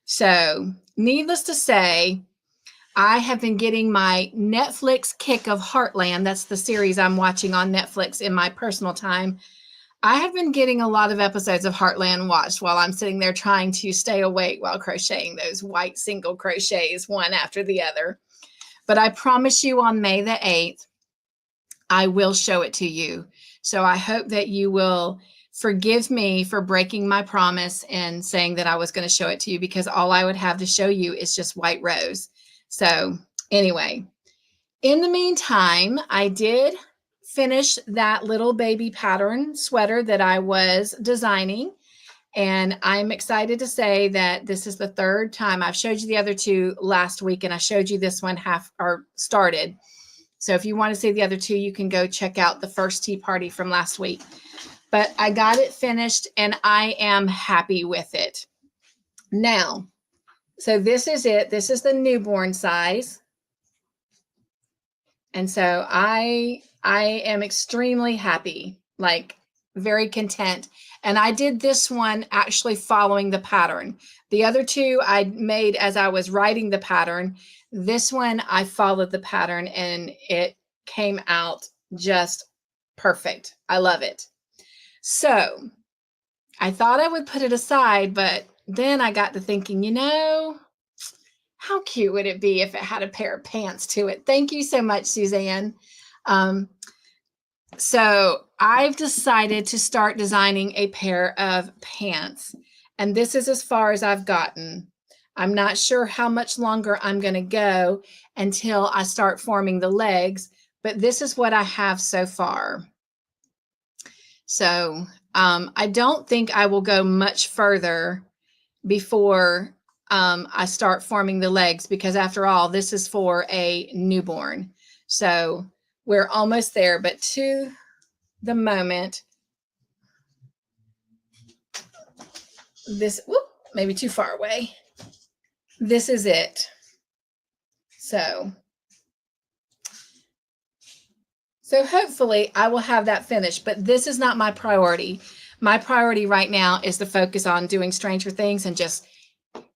So needless to say, I have been getting my Netflix kick of Heartland. That's the series I'm watching on Netflix in my personal time. I have been getting a lot of episodes of Heartland watched while I'm sitting there trying to stay awake while crocheting those white single crochets one after the other. But I promise you on May the 8th, I will show it to you. So I hope that you will forgive me for breaking my promise and saying that I was going to show it to you, because all I would have to show you is just white rows. So anyway, in the meantime, I did finish that little baby pattern sweater that I was designing. And I'm excited to say that this is the 3rd time. I've showed you the other 2 last week, and I showed you this one started. So if you want to see the other 2, you can go check out the first tea party from last week. But I got it finished and I am happy with it. Now, so this is it. This is the newborn size. And so I am extremely happy. Like, very content. And I did this one actually following the pattern. The other two I made as I was writing the pattern. This one I followed the pattern and it came out just perfect. I love it. So I thought I would put it aside, but then I got to thinking, you know, how cute would it be if it had a pair of pants to it? Thank you so much, Suzanne. So I've decided to start designing a pair of pants, and this is as far as I've gotten. I'm not sure how much longer I'm going to go until I start forming the legs, but this is what I have so far. So I don't think I will go much further before I start forming the legs, because after all, this is for a newborn. So we're almost there, but to the moment, this, whoop, maybe too far away. This is it. So hopefully I will have that finished, but this is not my priority. My priority right now is to focus on doing Stranger Things and just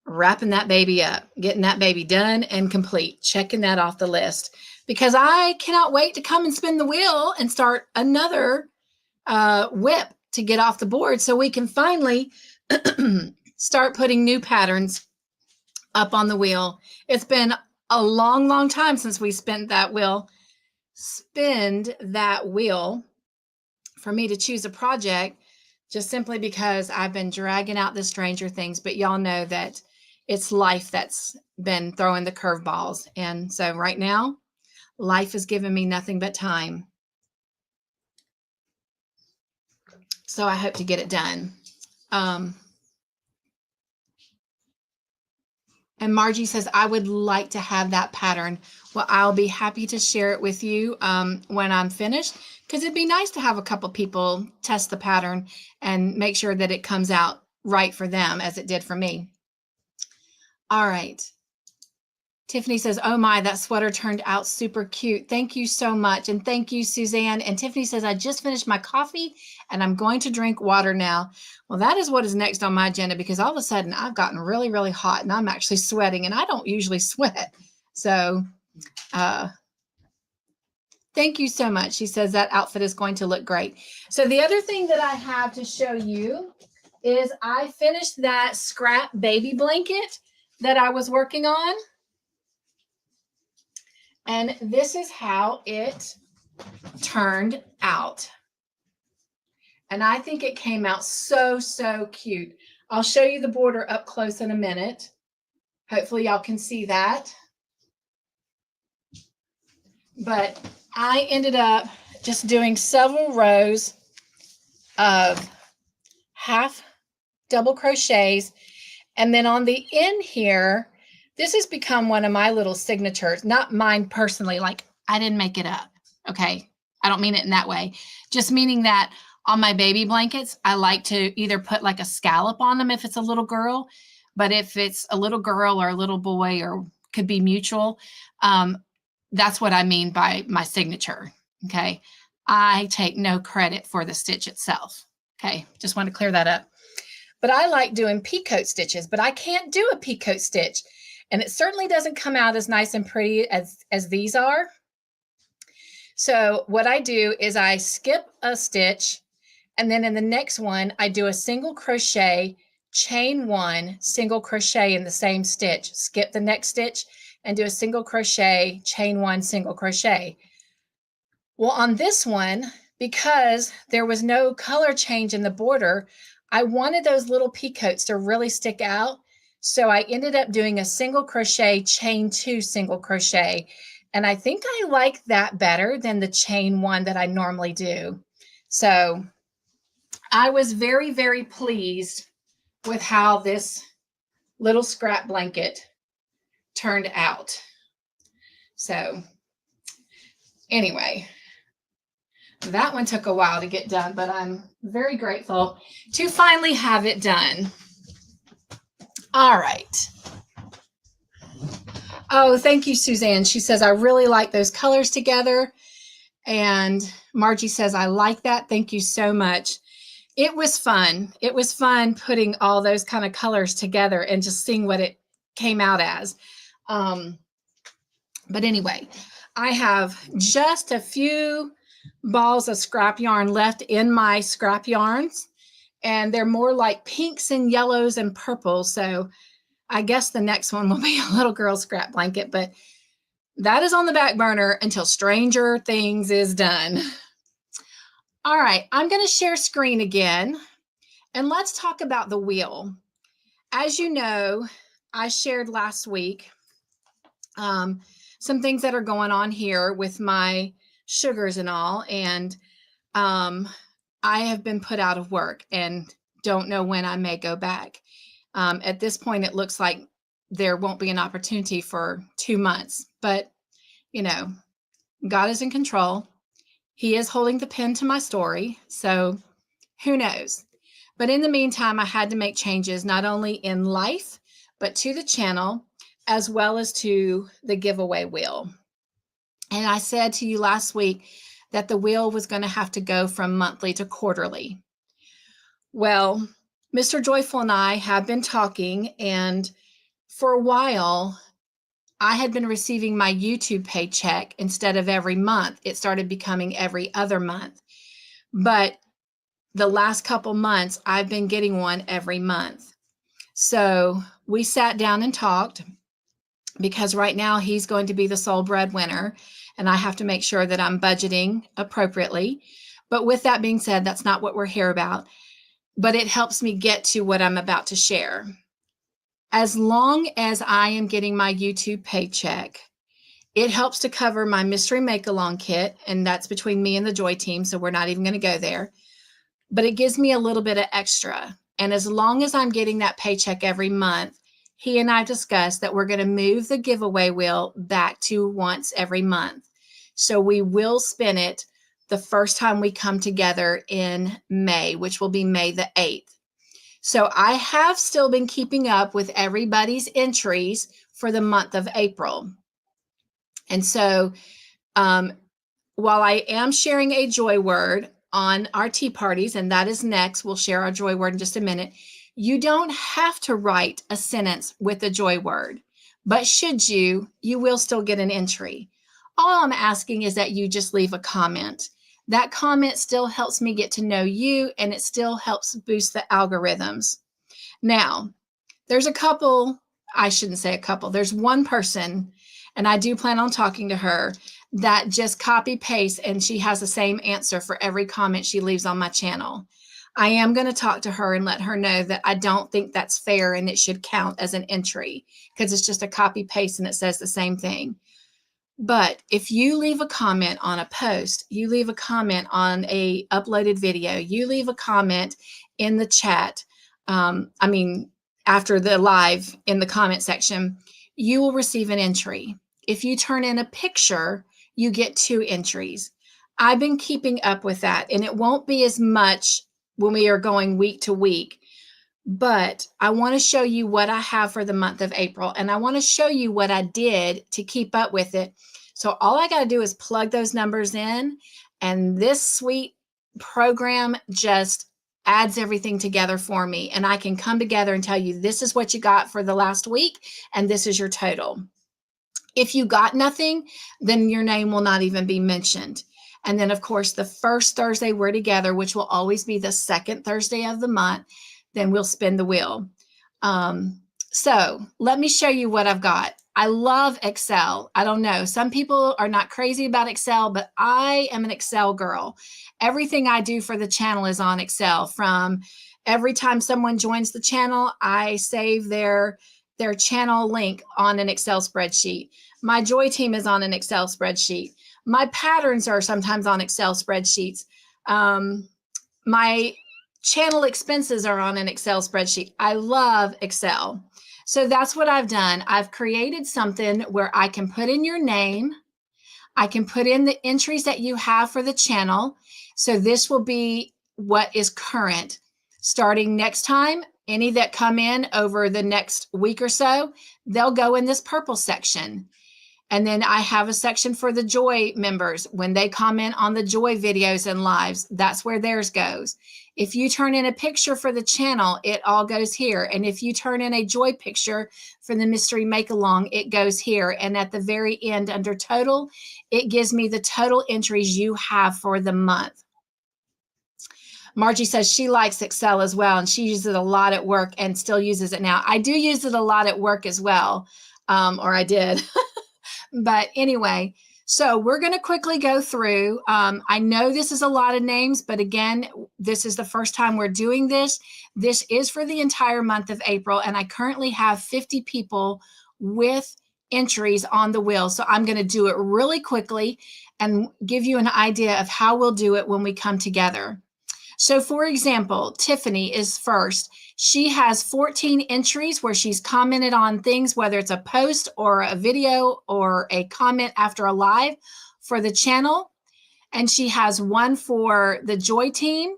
wrapping that baby up, getting that baby done and complete, checking that off the list, because I cannot wait to come and spin the wheel and start another whip to get off the board so we can finally start putting new patterns up on the wheel. It's been a long, long time since we spinned that wheel for me to choose a project, just simply because I've been dragging out the Stranger Things, but y'all know that it's life that's been throwing the curveballs. And so right now, life has given me nothing but time. So I hope to get it done. And Margie says, I would like to have that pattern. Well, I'll be happy to share it with you when I'm finished, because it'd be nice to have a couple people test the pattern and make sure that it comes out right for them as it did for me. All right. Tiffany says, oh my, that sweater turned out super cute. Thank you so much. And thank you, Suzanne. And Tiffany says, I just finished my coffee and I'm going to drink water now. Well, that is what is next on my agenda, because all of a sudden I've gotten really, really hot and I'm actually sweating, and I don't usually sweat. So thank you so much. She says that outfit is going to look great. So the other thing that I have to show you is I finished that scrap baby blanket that I was working on. And this is how it turned out. And I think it came out so, so cute. I'll show you the border up close in a minute. Hopefully y'all can see that. But I ended up just doing several rows of half double crochets. And then on the end here, this has become one of my little signatures, not mine personally, like I didn't make it up, okay? I don't mean it in that way. Just meaning that on my baby blankets, I like to either put like a scallop on them if it's a little girl, but if it's a little girl or a little boy, or could be mutual, that's what I mean by my signature, okay? I take no credit for the stitch itself, okay? Just want to clear that up. But I like doing peacoat stitches, but I can't do a peacoat stitch. And it certainly doesn't come out as nice and pretty as these are. So what I do is I skip a stitch, and then in the next one, I do a single crochet, chain one, single crochet in the same stitch, skip the next stitch, and do a single crochet, chain one, single crochet. Well, on this one, because there was no color change in the border, I wanted those little peacoats to really stick out. So I ended up doing a single crochet, chain two, single crochet. And I think I like that better than the chain one that I normally do. So I was very, very pleased with how this little scrap blanket turned out. So anyway, that one took a while to get done, but I'm very grateful to finally have it done. All right. Oh, thank you, Suzanne. She says, I really like those colors together. And Margie says, I like that. Thank you so much. It was fun. It was fun putting all those kind of colors together and just seeing what it came out as. Um, but anyway, I have just a few balls of scrap yarn left in my scrap yarns, and they're more like pinks and yellows and purples. So I guess the next one will be a little girl scrap blanket, but that is on the back burner until Stranger Things is done. All right, I'm going to share screen again, and let's talk about the wheel. As you know, I shared last week some things that are going on here with my sugars and all, and I have been put out of work and don't know when I may go back. At this point, it looks like there won't be an opportunity for 2 months, but you know, God is in control. He is holding the pen to my story, so who knows? But in the meantime, I had to make changes not only in life, but to the channel, as well as to the giveaway wheel. And I said to you last week that the wheel was going to have to go from monthly to quarterly. Well, Mr. Joyful and I have been talking, and for a while, I had been receiving my YouTube paycheck instead of every month. It started becoming every other month. But the last couple months, I've been getting one every month. So we sat down and talked, because right now he's going to be the sole breadwinner, and I have to make sure that I'm budgeting appropriately. But with that being said, that's not what we're here about. But it helps me get to what I'm about to share. As long as I am getting my YouTube paycheck, it helps to cover my mystery make-along kit, and that's between me and the Joy team, so we're not even going to go there. But it gives me a little bit of extra. And as long as I'm getting that paycheck every month, he and I discussed that we're going to move the giveaway wheel back to once every month. So we will spin it the first time we come together in May, which will be May the 8th. So I have still been keeping up with everybody's entries for the month of April. And so while I am sharing a joy word on our tea parties, and that is next, we'll share our joy word in just a minute, you don't have to write a sentence with a joy word, but should you, you will still get an entry. All I'm asking is that you just leave a comment. That comment still helps me get to know you, and it still helps boost the algorithms. Now, there's a couple, I shouldn't say a couple, there's one person, and I do plan on talking to her, that just copy paste, and she has the same answer for every comment she leaves on my channel. I am going to talk to her and let her know that I don't think that's fair and it should count as an entry, because it's just a copy paste and it says the same thing. But if you leave a comment on a post, you leave a comment on a uploaded video, you leave a comment in the chat, after the live in the comment section, you will receive an entry. If you turn in a picture, you get 2 entries. I've been keeping up with that, and it won't be as much when we are going week to week, but I want to show you what I have for the month of April, and I want to show you what I did to keep up with it. So all I got to do is plug those numbers in, and this sweet program just adds everything together for me, and I can come together and tell you this is what you got for the last week, and this is your total. If you got nothing, then your name will not even be mentioned. And then, of course, the first Thursday we're together, which will always be the second Thursday of the month, then we'll spin the wheel. So let me show you what I've got. I love Excel. I don't know. Some people are not crazy about Excel, but I am an Excel girl. Everything I do for the channel is on Excel. From every time someone joins the channel, I save their channel link on an Excel spreadsheet. My Joy team is on an Excel spreadsheet. My patterns are sometimes on Excel spreadsheets. My channel expenses are on an Excel spreadsheet. I love Excel. So that's what I've done. I've created something where I can put in your name. I can put in the entries that you have for the channel. So this will be what is current. Starting next time, any that come in over the next week or so, they'll go in this purple section. And then I have a section for the Joy members. When they comment on the Joy videos and lives, that's where theirs goes. If you turn in a picture for the channel, it all goes here. And if you turn in a Joy picture for the Mystery Make-Along, it goes here. And at the very end, under total, it gives me the total entries you have for the month. Margie says she likes Excel as well, and she uses it a lot at work and still uses it now. I do use it a lot at work as well, or I did. But anyway, so we're going to quickly go through. I know this is a lot of names, but again, this is the first time we're doing this. This is for the entire month of April, and I currently have 50 people with entries on the wheel. So I'm going to do it really quickly and give you an idea of how we'll do it when we come together. So for example, Tiffany is first. She has 14 entries where she's commented on things, whether it's a post or a video or a comment after a live for the channel. And she has one for the Joy team.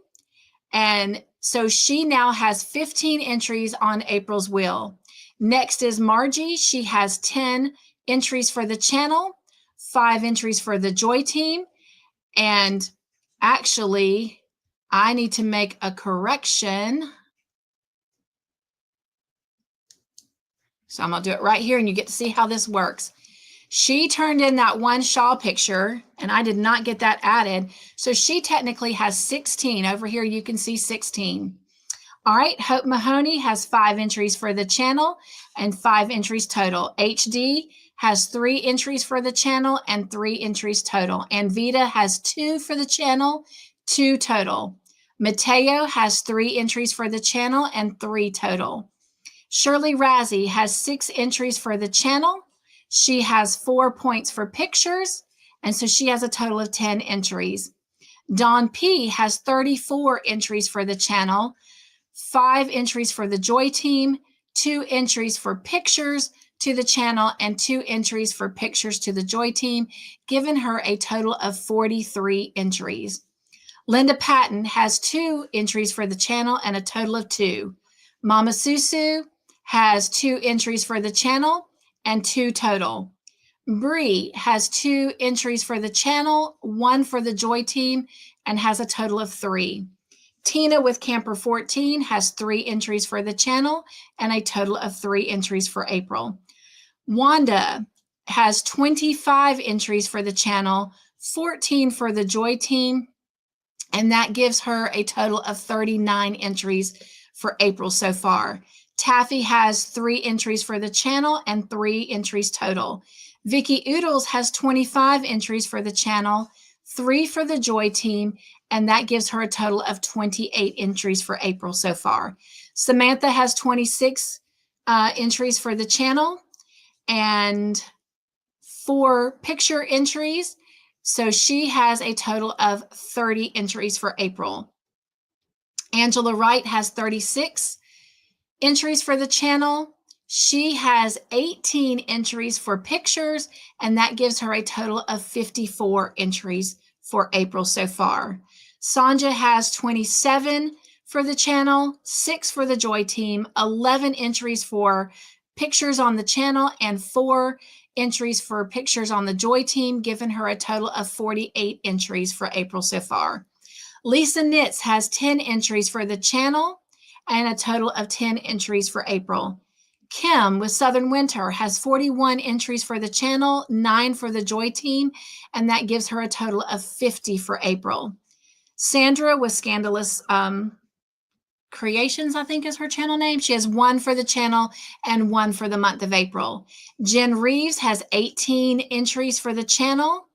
And so she now has 15 entries on April's wheel. Next is Margie. She has 10 entries for the channel, 5 entries for the Joy team. And actually, I need to make a correction. So I'm going to do it right here, and you get to see how this works. She turned in that one shawl picture, and I did not get that added. So she technically has 16. Over here, you can see 16. All right, Hope Mahoney has 5 entries for the channel and 5 entries total. HD has 3 entries for the channel and 3 entries total. And Vita has 2 for the channel, 2 total. Mateo has 3 entries for the channel and 3 total. Shirley Razzie has 6 entries for the channel. She has 4 points for pictures, and so she has a total of 10 entries. Dawn P has 34 entries for the channel, 5 entries for the Joy team, 2 entries for pictures to the channel, and 2 entries for pictures to the Joy team, giving her a total of 43 entries. Linda Patton has 2 entries for the channel and a total of 2. Mama Susu has 2 entries for the channel and 2 total. Bree has 2 entries for the channel, 1 for the Joy team, and has a total of 3. Tina with Camper 14 has 3 entries for the channel and a total of 3 entries for April. Wanda has 25 entries for the channel, 14 for the Joy team, and that gives her a total of 39 entries for April so far. Taffy has 3 entries for the channel and 3 entries total. Vicky Oodles has 25 entries for the channel, 3 for the Joy team, and that gives her a total of 28 entries for April so far. Samantha has 26 entries for the channel and 4 picture entries. So she has a total of 30 entries for April. Angela Wright has 36 entries for the channel. She has 18 entries for pictures, and that gives her a total of 54 entries for April so far. Sonja has 27 for the channel, 6 for the Joy team, 11 entries for pictures on the channel, and 4 entries for pictures on the Joy team, giving her a total of 48 entries for April so far. Lisa Knits has 10 entries for the channel and a total of 10 entries for April. Kim with Southern Winter has 41 entries for the channel, 9 for the Joy team, and that gives her a total of 50 for April. Sandra with Scandalous Creations, I think is her channel name. She has 1 for the channel and 1 for the month of April. Jen Reeves has 18 entries for the channel,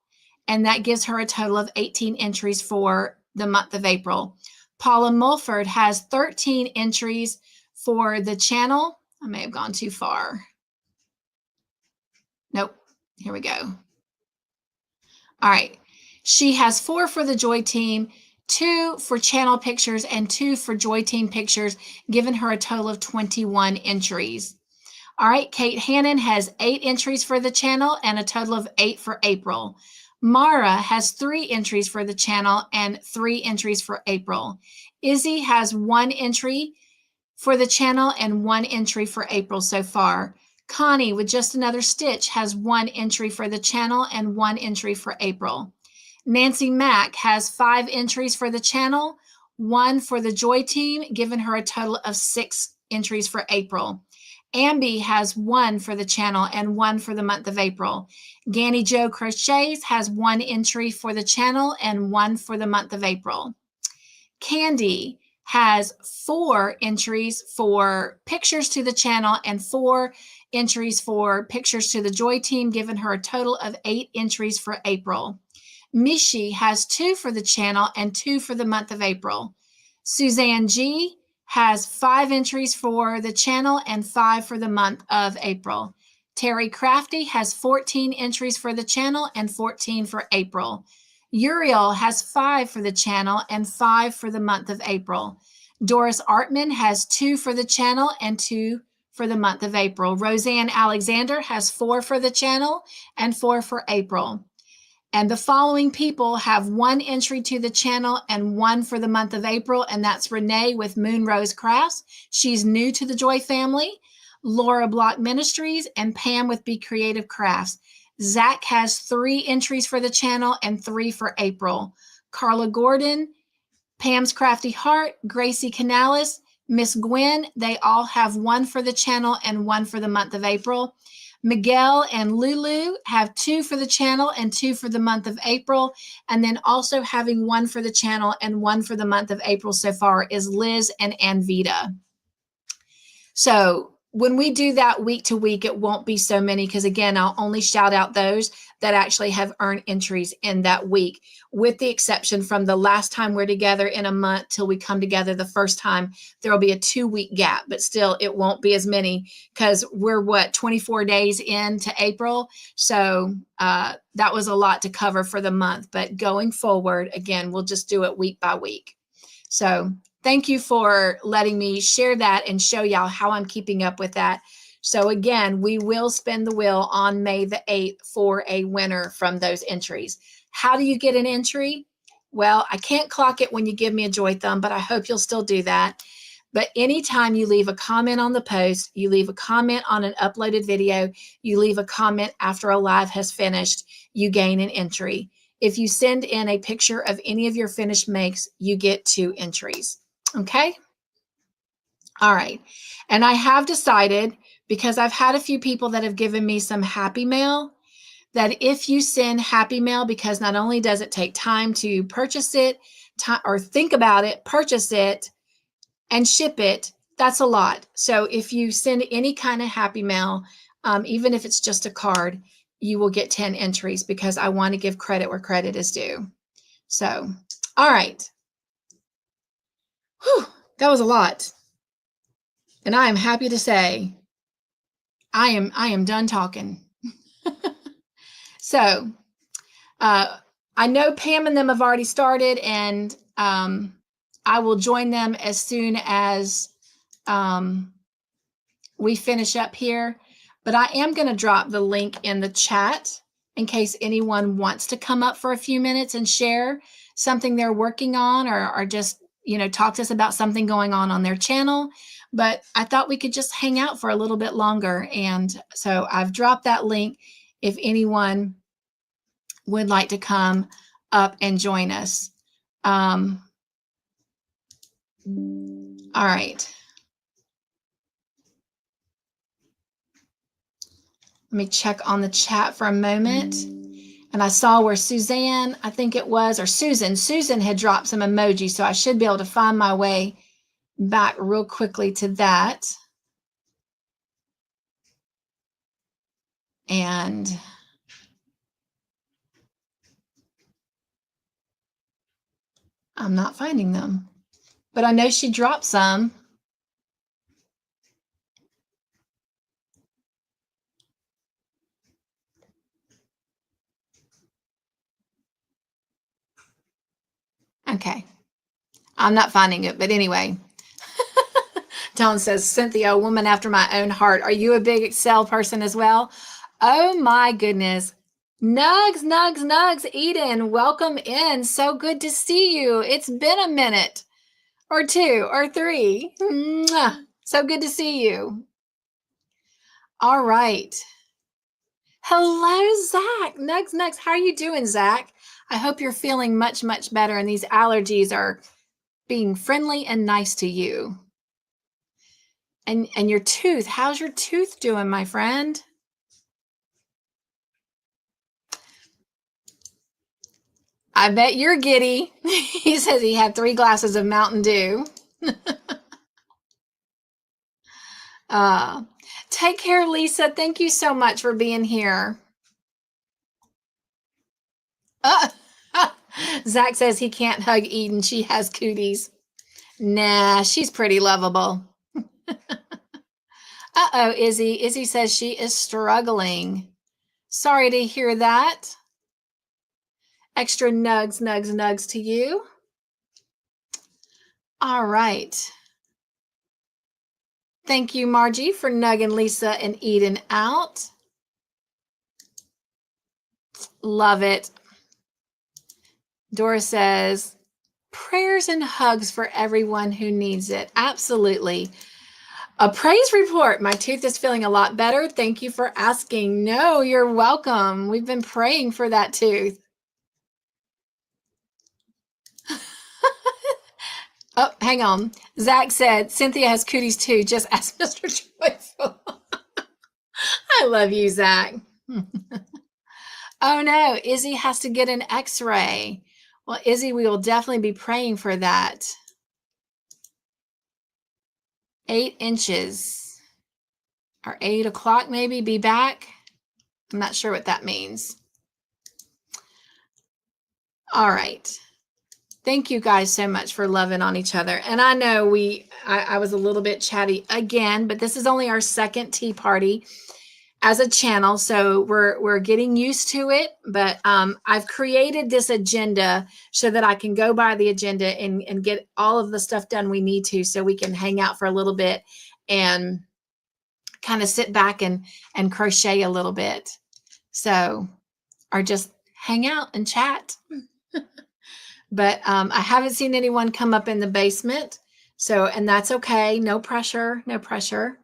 and that gives her a total of 18 entries for the month of April. Paula Mulford has 13 entries for the channel. I may have gone too far. Nope. Here we go. All right. She has 4 for the Joy team, 2 for channel pictures, and 2 for Joy team pictures, giving her a total of 21 entries. All right. Kate Hannon has 8 entries for the channel and a total of 8 for April. Mara has 3 entries for the channel and 3 entries for April. Izzy has 1 entry for the channel and 1 entry for April so far. Connie with Just Another Stitch has 1 entry for the channel and 1 entry for April. Nancy Mack has 5 entries for the channel, 1 for the Joy Team, giving her a total of 6 entries for April. Ambi has 1 for the channel and 1 for the month of April. Ganny Joe Crochets has 1 entry for the channel and 1 for the month of April. Candi has 4 entries for pictures to the channel and 4 entries for pictures to the Joy Team, giving her a total of 8 entries for April. Mishi has 2 for the channel and 2 for the month of April. Suzanne G has 5 entries for the channel and 5 for the month of April. Terry Crafty has 14 entries for the channel and 14 for April. Uriel has 5 for the channel and 5 for the month of April. Doris Artman has 2 for the channel and 2 for the month of April. Roseanne Alexander has 4 for the channel and 4 for April. And the following people have 1 entry to the channel and 1 for the month of April, and that's Renee with Moon Rose Crafts. She's new to the Joy family. Laura Block Ministries, and Pam with Be Creative Crafts. Zach has 3 entries for the channel and 3 for April. Carla Gordon, Pam's Crafty Heart, Gracie Canales, Miss Gwen, they all have 1 for the channel and 1 for the month of April. Miguel and Lulu have 2 for the channel and 2 for the month of April. And then also having 1 for the channel and 1 for the month of April so far is Liz and Anvita. So when we do that week to week, it won't be so many because, again, I'll only shout out those that actually have earned entries in that week, with the exception from the last time we're together in a month till we come together the first time. There will be a 2-week gap, but still it won't be as many because we're, 24 days into April. So that was a lot to cover for the month. But going forward, again, we'll just do it week by week. So thank you for letting me share that and show y'all how I'm keeping up with that. So again, we will spin the wheel on May the 8th for a winner from those entries. How do you get an entry? Well, I can't clock it when you give me a joy thumb, but I hope you'll still do that. But anytime you leave a comment on the post, you leave a comment on an uploaded video, you leave a comment after a live has finished, you gain an entry. If you send in a picture of any of your finished makes, you get 2 entries. Okay? All right. And I have decided, because I've had a few people that have given me some happy mail, that if you send happy mail, because not only does it take time to purchase it or think about it, purchase it and ship it, that's a lot. So if you send any kind of happy mail, even if it's just a card, you will get 10 entries because I want to give credit where credit is due. So, all right. Whew, that was a lot. And I am happy to say I am done talking. So I know Pam and them have already started, and I will join them as soon as we finish up here. But I am going to drop the link in the chat in case anyone wants to come up for a few minutes and share something they're working on, or just, talk to us about something going on their channel. But I thought we could just hang out for a little bit longer. And so I've dropped that link if anyone would like to come up and join us. All right. Let me check on the chat for a moment. And I saw where Suzanne, I think it was, or Susan had dropped some emojis. So I should be able to find my way back real quickly to that. And I'm not finding them, but I know she dropped some. Okay. I'm not finding it, but anyway. Dawn says, Cynthia, a woman after my own heart. Are you a big Excel person as well? Oh my goodness. Nugs, Eden, welcome in. So good to see you. It's been a minute or 2 or 3. Mwah. So good to see you. All right. Hello, Zach. Nugs. How are you doing, Zach? I hope you're feeling much, much better and these allergies are being friendly and nice to you. And your tooth, how's your tooth doing, my friend? I bet you're giddy. He says he had 3 glasses of Mountain Dew. Take care, Lisa. Thank you so much for being here. Zach says he can't hug Eden. She has cooties. Nah, she's pretty lovable. Uh-oh, Izzy. Izzy says she is struggling. Sorry to hear that. Extra nugs to you. All right. Thank you, Margie, for nugging Lisa and Eden out. Love it. Dora says, prayers and hugs for everyone who needs it. Absolutely. A praise report. My tooth is feeling a lot better. Thank you for asking. No, you're welcome. We've been praying for that tooth. Oh, hang on. Zach said, Cynthia has cooties too. Just ask Mr. Joyful. I love you, Zach. Oh no, Izzy has to get an x-ray. Well, Izzy, we will definitely be praying for that. 8 inches or 8 o'clock, maybe be back. I'm not sure what that means. All right. Thank you guys so much for loving on each other. And I know I was a little bit chatty again, but this is only our second tea party as a channel, so we're getting used to it. But I've created this agenda so that I can go by the agenda and get all of the stuff done we need to, so we can hang out for a little bit and kind of sit back and crochet a little bit. So, or just hang out and chat. But I haven't seen anyone come up in the basement. So, and that's okay. No pressure, no pressure.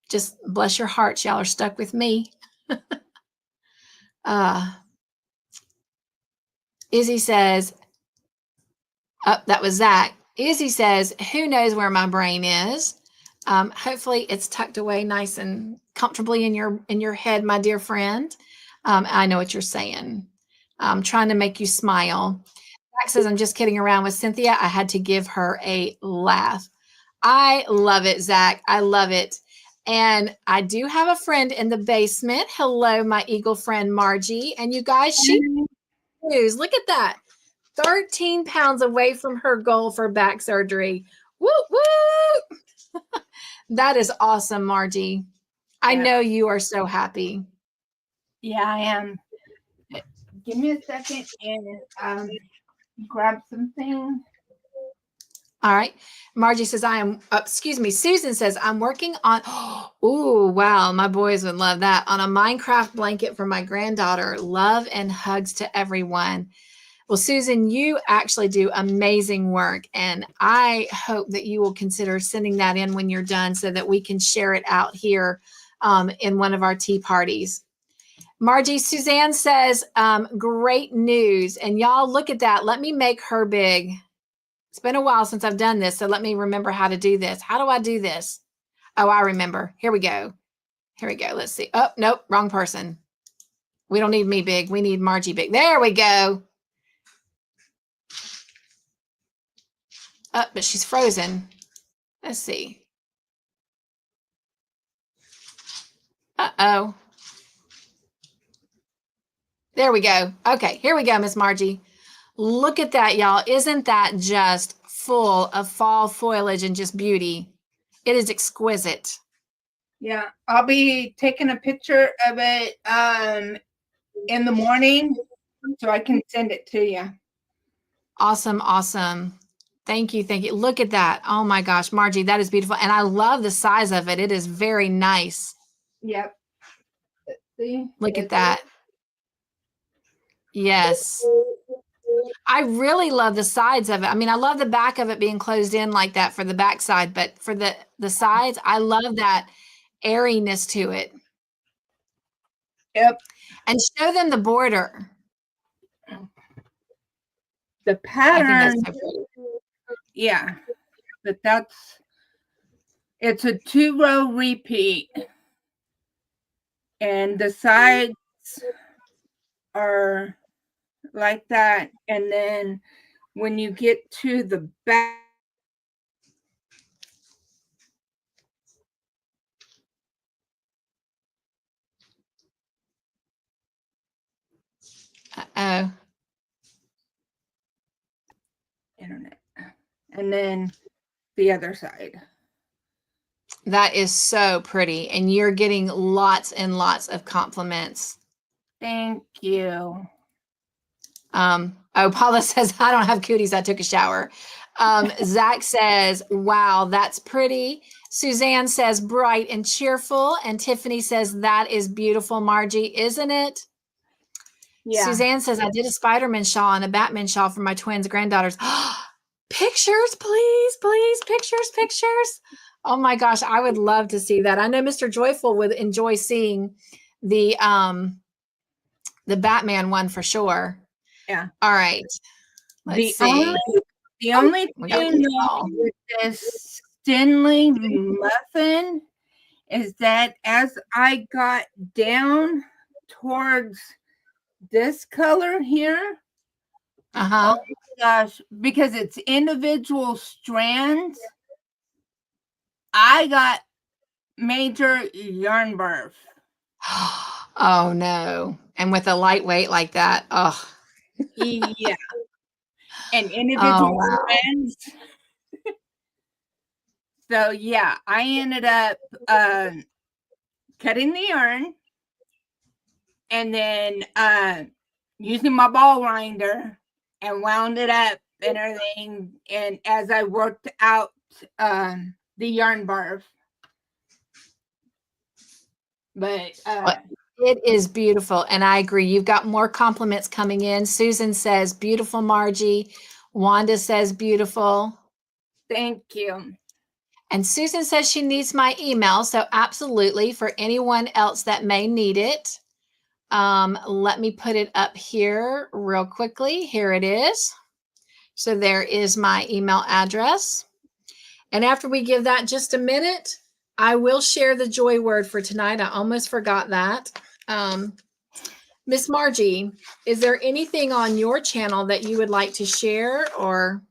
Just bless your hearts. Y'all are stuck with me. Izzy says, oh, that was Zach. Izzy says, who knows where my brain is? Hopefully it's tucked away nice and comfortably in your head, my dear friend. I know what you're saying. I'm trying to make you smile. Zach says, I'm just kidding around with Cynthia. I had to give her a laugh. I love it, Zach. I love it. And I do have a friend in the basement. Hello, my eagle friend, Margie. And you guys, she knows. Look at that. 13 pounds away from her goal for back surgery. Woo, woo. That is awesome, Margie. I know you are so happy. Yeah, I am. Give me a second and grab something. All right. Margie says, Susan says, I'm working on, oh, wow. My boys would love that. On a Minecraft blanket for my granddaughter. Love and hugs to everyone. Well, Susan, you actually do amazing work. And I hope that you will consider sending that in when you're done so that we can share it out here in one of our tea parties. Margie, Suzanne says, great news. And y'all look at that. Let me make her big. It's been a while since I've done this, so let me remember how to do this. How do I do this? Oh, I remember. Here we go. Here we go. Let's see. Oh, nope, wrong person. We don't need me big. We need Margie big. There we go. Oh, but she's frozen. Let's see. Uh-oh. There we go. Okay, here we go, Miss Margie. Look at that, y'all. Isn't that just full of fall foliage and just beauty? It is exquisite. Yeah, I'll be taking a picture of it in the morning so I can send it to you. Awesome, awesome. Thank you, thank you. Look at that. Oh my gosh, Margie, that is beautiful. And I love the size of it. It is very nice. Yep. See? Look at that. Yes. I really love the sides of it. I mean, I love the back of it being closed in like that for the back side, but for the sides, I love that airiness to it. Yep. And show them the border. The pattern. I think that's so pretty. Yeah. But it's a 2-row repeat. And the sides are like that. And then when you get to the back, Uh-oh. internet, and then the other side. That is so pretty. And you're getting lots and lots of compliments. Thank you. Paula says, I don't have cooties. I took a shower. Zach says, wow, that's pretty. Suzanne says, bright and cheerful. And Tiffany says, that is beautiful, Margie, isn't it? Yeah. Suzanne says, I did a Spider-Man shawl and a Batman shawl for my twins' granddaughters. Pictures, please, please. Pictures. Oh my gosh, I would love to see that. I know Mr. Joyful would enjoy seeing the Batman one for sure. Yeah. All right. Let's see. The only thing with this Stanley muffin is that as I got down towards this color here, oh my gosh, because it's individual strands, I got major yarn burf. Oh no. And with a lightweight like that, oh. Yeah. And individual strands. So yeah, I ended up cutting the yarn and then using my ball winder and wound it up and everything. And as I worked out the yarn barf. But it is beautiful. And I agree. You've got more compliments coming in. Susan says, beautiful, Margie. Wanda says, beautiful. Thank you. And Susan says she needs my email. So absolutely, for anyone else that may need it. Let me put it up here real quickly. Here it is. So there is my email address. And after we give that just a minute, I will share the joy word for tonight. I almost forgot that. Miss Margie, is there anything on your channel that you would like to share or?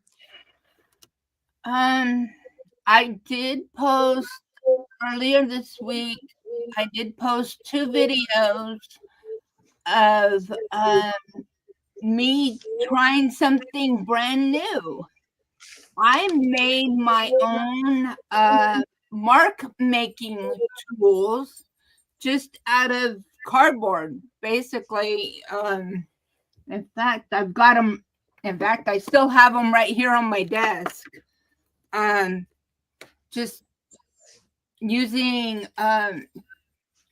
I did post earlier this week. I did post 2 videos of me trying something brand new. I made my own mark making tools just out of cardboard, basically. In fact, I've got them. In fact, I still have them right here on my desk. Just using,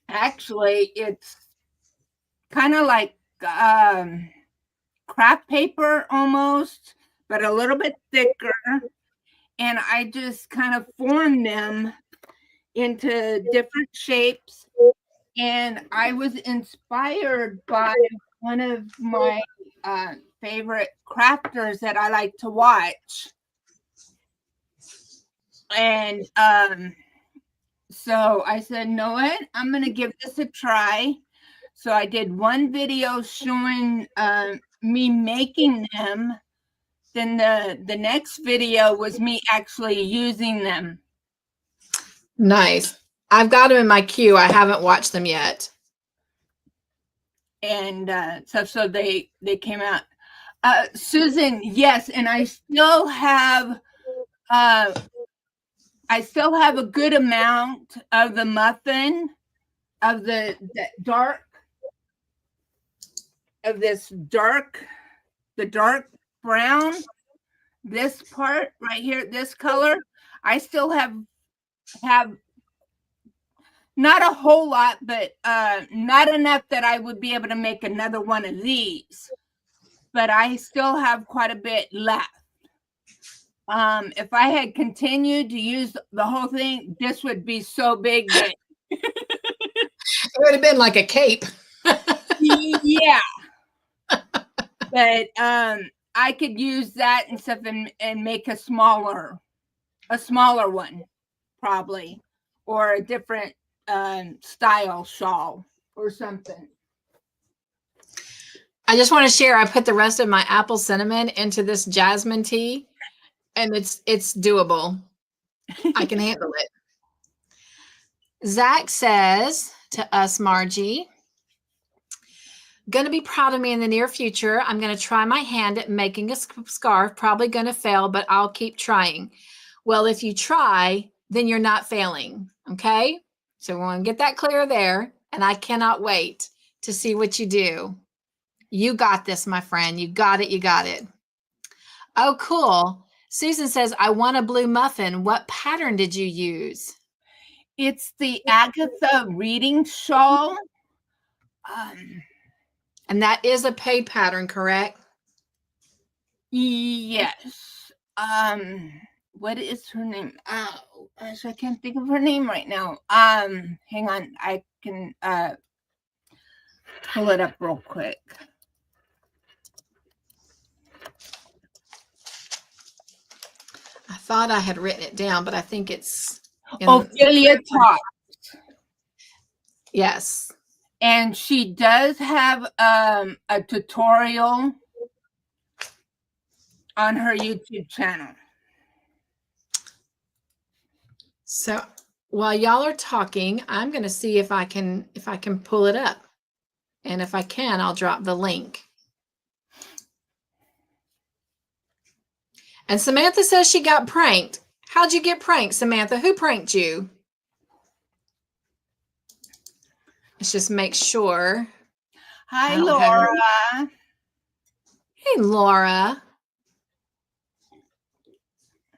actually, it's kind of like craft paper almost, but a little bit thicker. And I just kind of formed them into different shapes. And I was inspired by one of my favorite crafters that I like to watch. And so I said, no, what? I'm going to give this a try. So I did one video showing me making them. Then the next video was me actually using them. Nice. I've got them in my queue. I haven't watched them yet. And so they came out. Susan, yes, and I still have a good amount of the muffin of the dark brown. This part right here, this color, I still have not a whole lot, but not enough that I would be able to make another one of these. But I still have quite a bit left. If I had continued to use the whole thing, this would be so big that It would have been like a cape. Yeah. But I could use that and stuff and make a smaller one, probably, or a different style shawl or something. I just want to share, I put the rest of my apple cinnamon into this jasmine tea, and it's doable. I can handle it. Zach says to us, Margie, going to be proud of me in the near future. I'm going to try my hand at making a scarf. Probably going to fail, but I'll keep trying. Well, if you try, then you're not failing. Okay. So we want to get that clear there. And I cannot wait to see what you do. You got this, my friend. You got it. You got it. Oh, cool. Susan says, I want a blue muffin. What pattern did you use? It's the Agatha reading shawl. And that is a pay pattern, correct? Yes. What is her name? Oh, gosh, I can't think of her name right now. Hang on. I can pull it up real quick. I thought I had written it down, but I think it's Ophelia Talk. Yes. And she does have a tutorial on her YouTube channel. So while y'all are talking, I'm going to see if I can pull it up. And if I can, I'll drop the link. And Samantha says she got pranked. How'd you get pranked, Samantha? Who pranked you? Let's just make sure. Hi, Laura. Hey, Laura.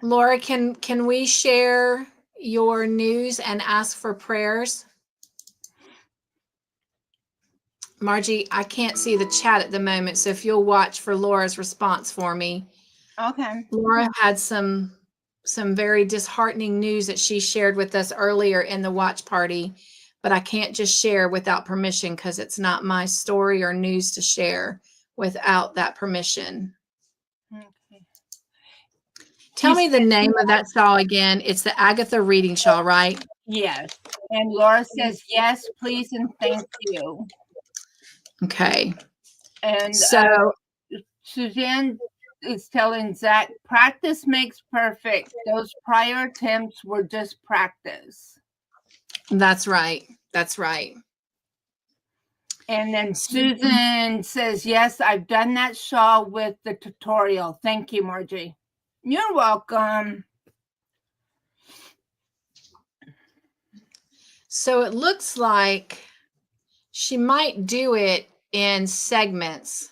Laura, can we share your news and ask for prayers? Margie, I can't see the chat at the moment, so if you'll watch for Laura's response for me. Okay. Laura had some very disheartening news that she shared with us earlier in the watch party, but I can't just share without permission because it's not my story or news to share without that permission. Okay. Tell me the name of that shawl again. It's the Agatha reading shawl, right? Yes. And Laura says, yes, please, and thank you. Okay. And so Suzanne is telling Zach, practice makes perfect. Those prior attempts were just practice. That's right. That's right. And then Susan says, yes, I've done that shawl with the tutorial. Thank you, Margie. You're welcome. So it looks like she might do it in segments.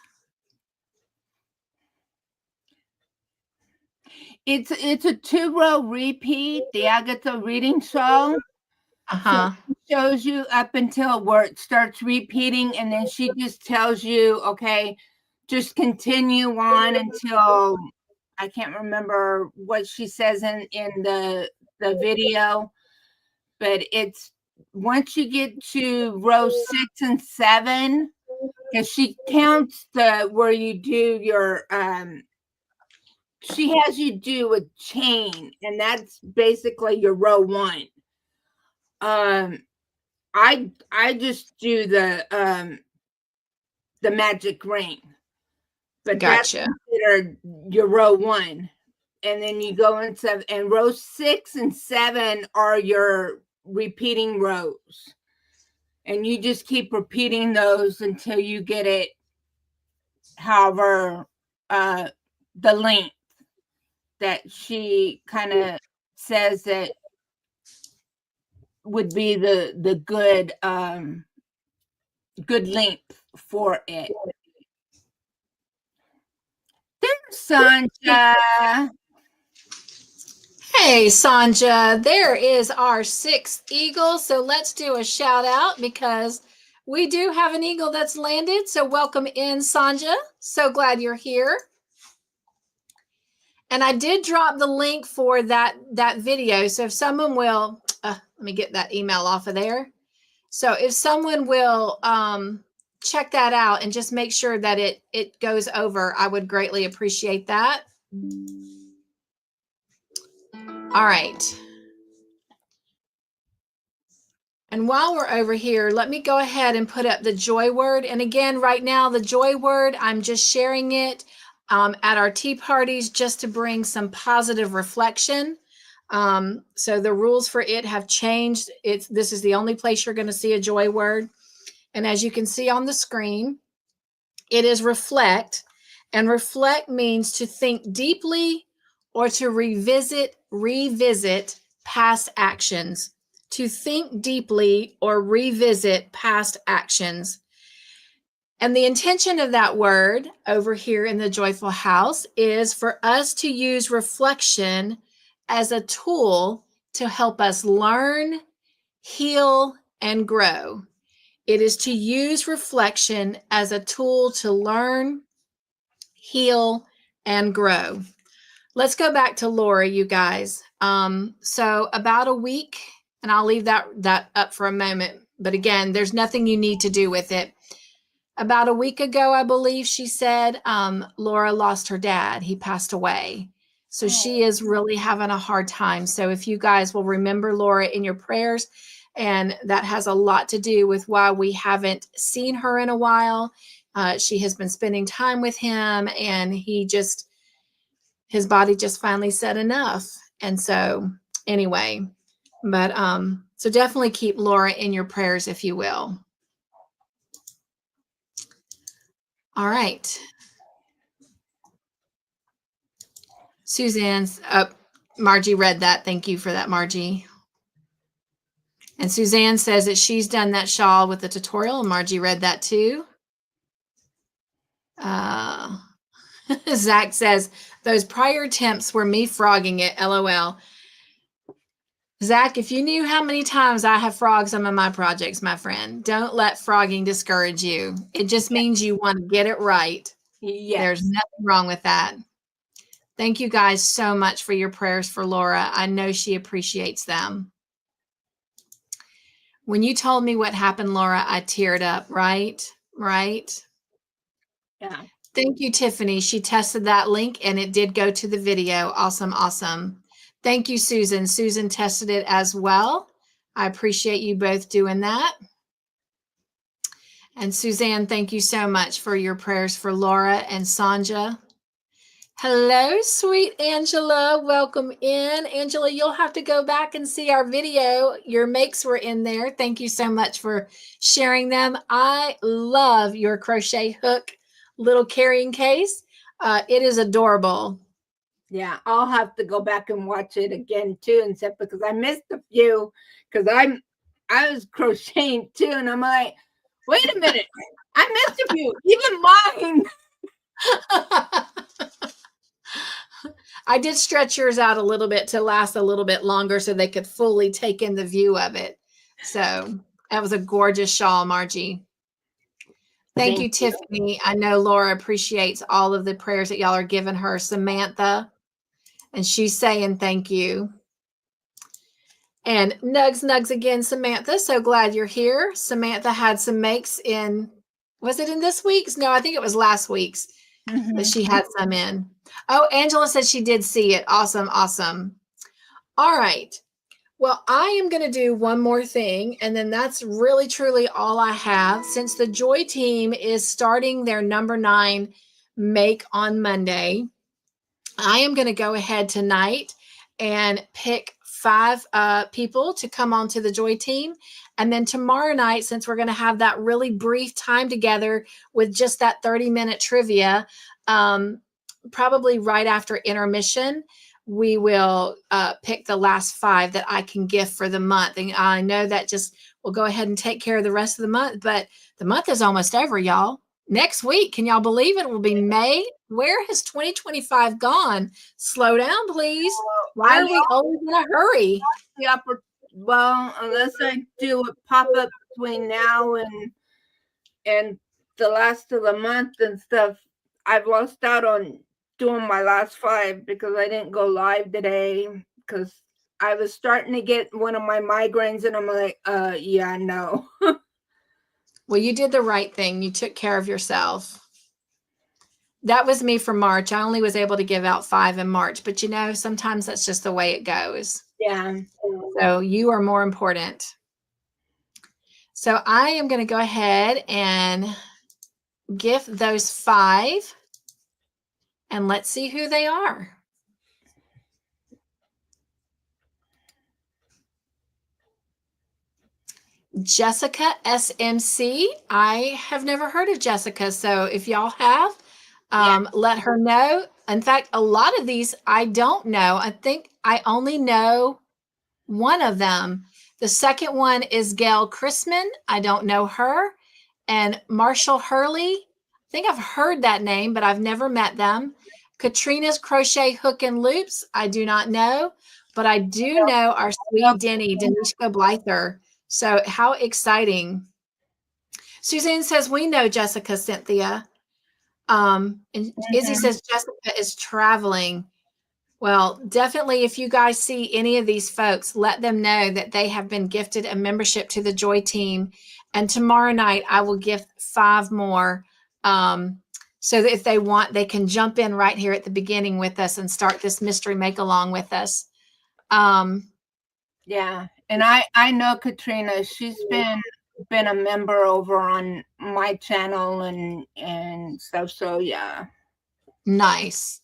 It's a 2-row repeat, the Agatha reading shawl. So it shows you up until where it starts repeating, and then she just tells you, okay, just continue on until I can't remember what she says in the video, but it's once you get to row 6 and 7, because she counts where you do your she has you do a chain, and that's basically your row 1. I just do the magic ring, but Gotcha. That's considered your row 1, and then you go in 7, and row 6 and 7 are your repeating rows, and you just keep repeating those until you get it, however, the length that she kind of says that would be the good good length for it. There's Sonja. Hey, Sonja, there is our 6th eagle. So let's do a shout out because we do have an eagle that's landed. So welcome in, Sonja. So glad you're here. And I did drop the link for that video. So if someone will, let Let me get that email off of there. So if someone will check that out and just make sure that it goes over, I would greatly appreciate that. All right. And while we're over here, let me go ahead and put up the joy word. And again, right now, the joy word, I'm just sharing it at our tea parties just to bring some positive reflection. So the rules for it have changed. This is the only place you're going to see a joy word. And as you can see on the screen, it is reflect. And reflect means to think deeply or to revisit past actions. To think deeply or revisit past actions. And the intention of that word over here in the Joyful House is for us to use reflection as a tool to help us learn, heal, and grow. It is to use reflection as a tool to learn, heal, and grow. Let's go back to Laura, you guys. So about a week, and I'll leave that up for a moment. But again, there's nothing you need to do with it. About a week ago, I believe she said, Laura lost her dad. He passed away. So she is really having a hard time. So if you guys will remember Laura in your prayers, and that has a lot to do with why we haven't seen her in a while. She has been spending time with him, and his body just finally said enough. And so anyway, but so definitely keep Laura in your prayers, if you will. All right. Suzanne's up. Margie read that. Thank you for that, Margie. And Suzanne says that she's done that shawl with the tutorial, and Margie read that too. Zach says, those prior attempts were me frogging it, LOL. Zach, if you knew how many times I have frogged some of my projects, my friend, don't let frogging discourage you. It just means you want to get it right. Yes. There's nothing wrong with that. Thank you guys so much for your prayers for Laura. I know she appreciates them. When you told me what happened, Laura, I teared up, right? Right? Yeah. Thank you, Tiffany. She tested that link and it did go to the video. Awesome, awesome. Thank you, Susan. Susan tested it as well. I appreciate you both doing that. And Suzanne, thank you so much for your prayers for Laura and Sonja. Hello, sweet Angela. Welcome in. Angela, you'll have to go back and see our video. Your makes were in there. Thank you so much for sharing them. I love your crochet hook little carrying case. It is adorable. Yeah, I'll have to go back and watch it again too, and stuff, because I missed a few, because I was crocheting too, and I'm like, wait a minute, I missed a few, even mine. I did stretch yours out a little bit to last a little bit longer so they could fully take in the view of it. So that was a gorgeous shawl, Margie. Thank you, Tiffany. I know Laura appreciates all of the prayers that y'all are giving her. Samantha, and she's saying thank you. And Nugs again, Samantha. So glad you're here. Samantha had some makes in, was it in this week's? No, I think it was last week's that she had some in. Oh, Angela said she did see it. Awesome, awesome. All right. Well, I am going to do one more thing, and then that's really, truly all I have. Since the Joy team is starting their number 9 make on Monday, I am going to go ahead tonight and pick 5 people to come on to the Joy team. And then tomorrow night, since we're going to have that really brief time together with just that 30-minute trivia, probably right after intermission, we will pick the last 5 that I can gift for the month. And I know that just will go ahead and take care of the rest of the month, but the month is almost over, y'all. Next week, can y'all believe it? It will be May. Where has 2025 gone? Slow down, please. Why are we always in a hurry? Well, unless I do a pop-up between now and the last of the month and stuff, I've lost out on doing my last 5 because I didn't go live today because I was starting to get one of my migraines, and I'm like, yeah, no. Well, you did the right thing. You took care of yourself. That was me for March. I only was able to give out 5 in March, but sometimes that's just the way it goes. Yeah. So you are more important. So I am going to go ahead and gift those 5, and let's see who they are. Jessica SMC. I have never heard of Jessica, so if y'all have, let her know. In fact, a lot of these I don't know. I think I only know one of them. The second one is Gail Chrisman. I don't know her. And Marshall Hurley. I think I've heard that name, but I've never met them. Katrina's Crochet Hook and Loops. I do not know, but I do know our sweet Denny, Denishka Blyther. So how exciting. Suzanne says, we know Jessica, Cynthia. And Izzy says Jessica is traveling. Well, definitely if you guys see any of these folks, let them know that they have been gifted a membership to the Joy Team. And tomorrow night, I will gift 5 more. So that if they want, they can jump in right here at the beginning with us and start this mystery make along with us. Yeah. And I know Katrina, she's been a member over on my channel and stuff. So yeah. Nice.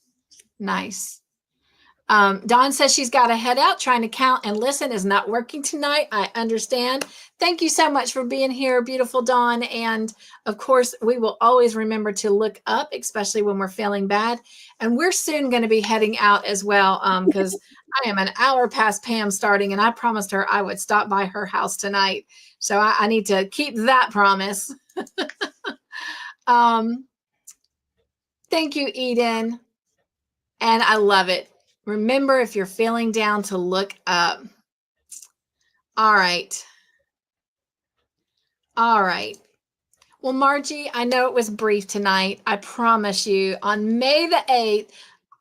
Dawn says she's got to head out. Trying to count and listen is not working tonight. I understand. Thank you so much for being here, beautiful Dawn. And of course, we will always remember to look up, especially when we're feeling bad. And we're soon going to be heading out as well, because I am an hour past Pam starting, and I promised her I would stop by her house tonight. So I need to keep that promise. Thank you, Eden. And I love it. Remember, if you're feeling down, to look up. All right. Well, Margie, I know it was brief tonight. I promise you, on May the 8th,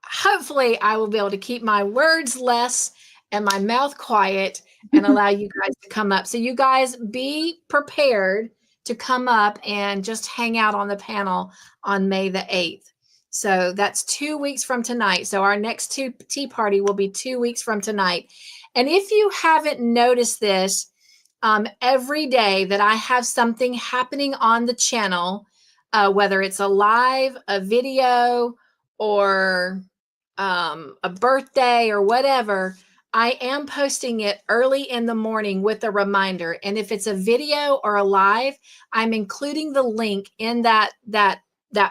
hopefully I will be able to keep my words less and my mouth quiet and allow you guys to come up. So you guys be prepared to come up and just hang out on the panel on May the 8th. So that's 2 weeks from tonight. So our next tea party will be 2 weeks from tonight. And if you haven't noticed this, every day that I have something happening on the channel, whether it's a live, a video, or a birthday or whatever, I am posting it early in the morning with a reminder. And if it's a video or a live, I'm including the link in that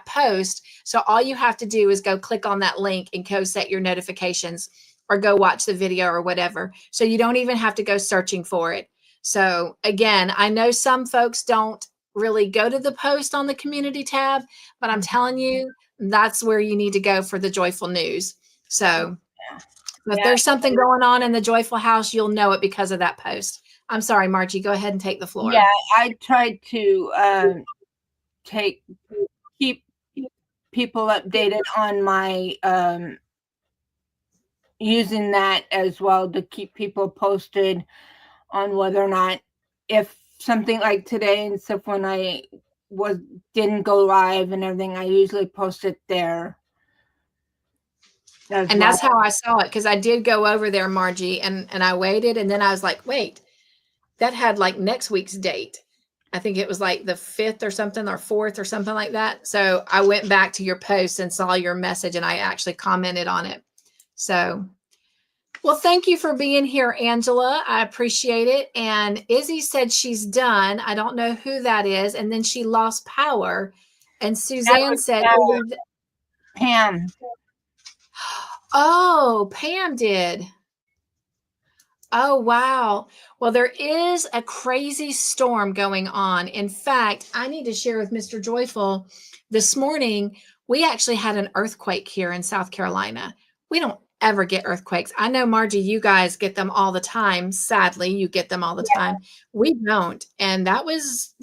post. So all you have to do is go click on that link and go set your notifications or go watch the video or whatever. So you don't even have to go searching for it. So again, I know some folks don't really go to the post on the community tab, but I'm telling you, that's where you need to go for the joyful news. So if there's something going on in the joyful house, you'll know it because of that post. I'm sorry, Margie, go ahead and take the floor. Yeah, I tried to keep people updated on my using that as well to keep people posted on whether or not, if something like today and stuff, when I didn't go live and everything, I usually post it there. And that's how I saw it, because I did go over there, Margie, and I waited, and then I was like, wait, that had like next week's date. I think it was like the 5th or something, or 4th or something like that. So I went back to your post and saw your message, and I actually commented on it. So, well, thank you for being here, Angela. I appreciate it. And Izzy said she's done. I don't know who that is. And then she lost power. And Suzanne said, Pam. Oh, Pam did. Oh, wow. Well, there is a crazy storm going on. In fact, I need to share with Mr. Joyful this morning, we actually had an earthquake here in South Carolina. We don't ever get earthquakes. I know, Margie, you guys get them all the time. Sadly, you get them all the time. We don't. And that was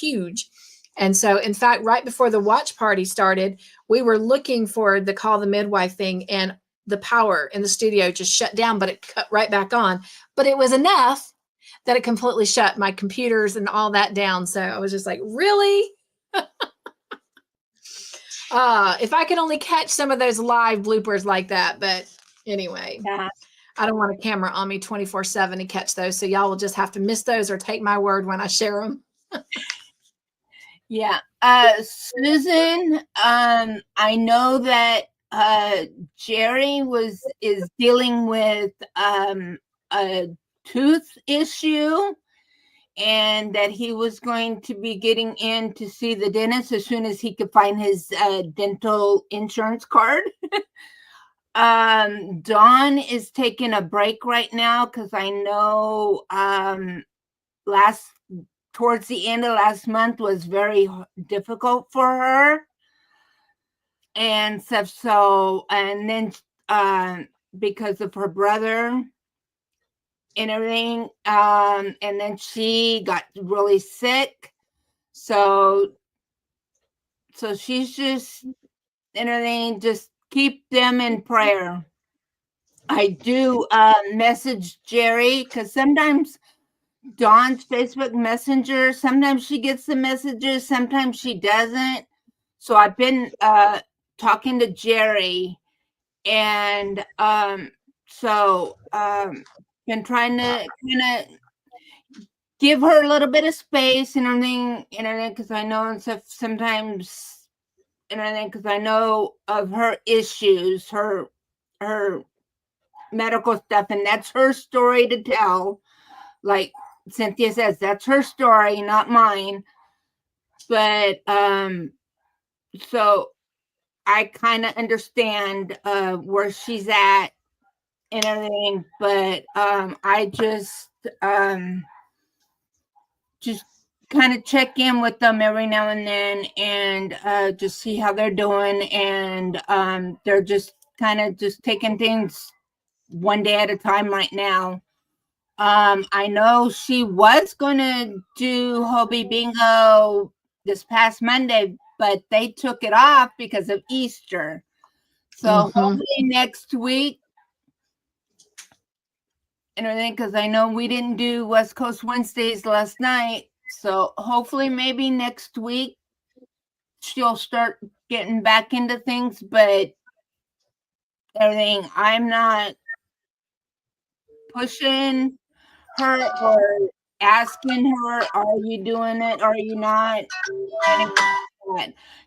huge. And so, in fact, right before the watch party started, we were looking for the Call the Midwife thing, and the power in the studio just shut down, but it cut right back on. But it was enough that it completely shut my computers and all that down. So I was just like, really? If I could only catch some of those live bloopers like that. But anyway, I don't want a camera on me 24/7 to catch those. So y'all will just have to miss those or take my word when I share them. Yeah. Susan, I know that Jerry is dealing with a tooth issue, and that he was going to be getting in to see the dentist as soon as he could find his dental insurance card. Dawn is taking a break right now because I know towards the end of last month was very difficult for her and stuff. So, and then because of her brother and everything, and then she got really sick. So she's just and everything. Just keep them in prayer. I do message Jerry because sometimes Dawn's Facebook Messenger, sometimes she gets the messages, sometimes she doesn't. So I've been talking to Jerry, and been trying to kind of give her a little bit of space and everything, because I know and stuff sometimes, and everything, because I know of her issues, her medical stuff, and that's her story to tell. Like Cynthia says, that's her story, not mine. But so I kind of understand where she's at and everything, but I just kind of check in with them every now and then and just see how they're doing, and they're just kind of just taking things one day at a time right now. I know she was going to do Hobie Bingo this past Monday, but they took it off because of Easter. So hopefully next week and everything, because I know we didn't do West Coast Wednesdays last night. So hopefully maybe next week she'll start getting back into things, but everything, I'm not pushing her or asking her, are you doing it? Are you not?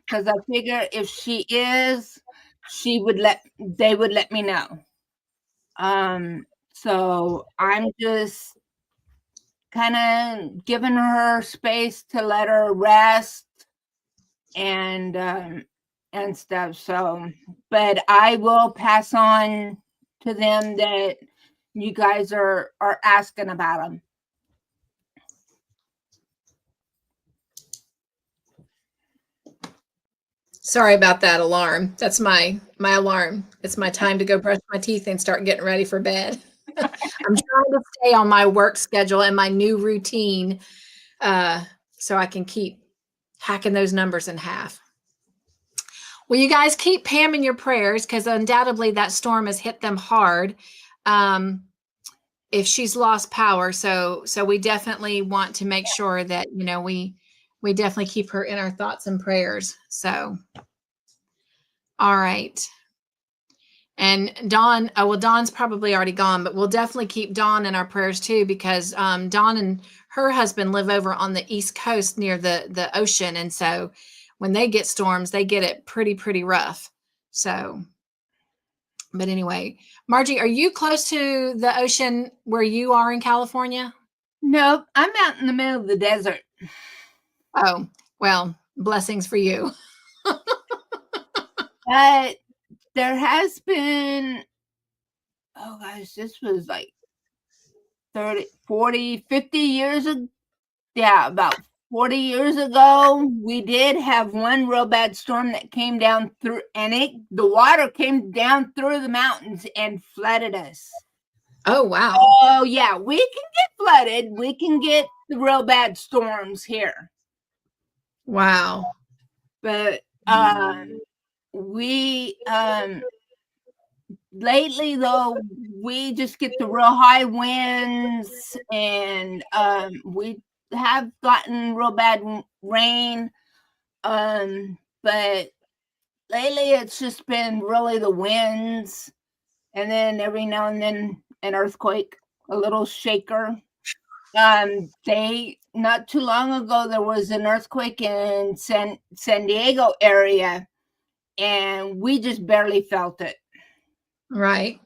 Because I figure if she is, they would let me know. So I'm just kind of giving her space to let her rest and stuff. So, but I will pass on to them that you guys are asking about them. Sorry about that alarm. That's my alarm. It's my time to go brush my teeth and start getting ready for bed. I'm trying to stay on my work schedule and my new routine so I can keep hacking those numbers in half. Well, you guys keep Pam in your prayers because undoubtedly that storm has hit them hard. If she's lost power, so we definitely want to make sure that we definitely keep her in our thoughts and prayers. So, all right. And Dawn, Dawn's probably already gone, but we'll definitely keep Dawn in our prayers too, because Dawn and her husband live over on the East Coast near the ocean. And so when they get storms, they get it pretty rough. So, but anyway, Margie, are you close to the ocean where you are in California? No, I'm out in the middle of the desert. Oh, well, blessings for you. But there has been, oh gosh, this was like 30, 40, 50 years ago. Yeah, about 40 years ago, we did have one real bad storm that came down through, and the water came down through the mountains and flooded us. Oh, wow. Oh, yeah, we can get flooded. We can get the real bad storms here. Wow. But we lately though, we just get the real high winds, and we have gotten real bad rain. But lately it's just been really the winds, and then every now and then an earthquake, a little shaker. They not too long ago there was an earthquake in San Diego area, and we just barely felt it. Right.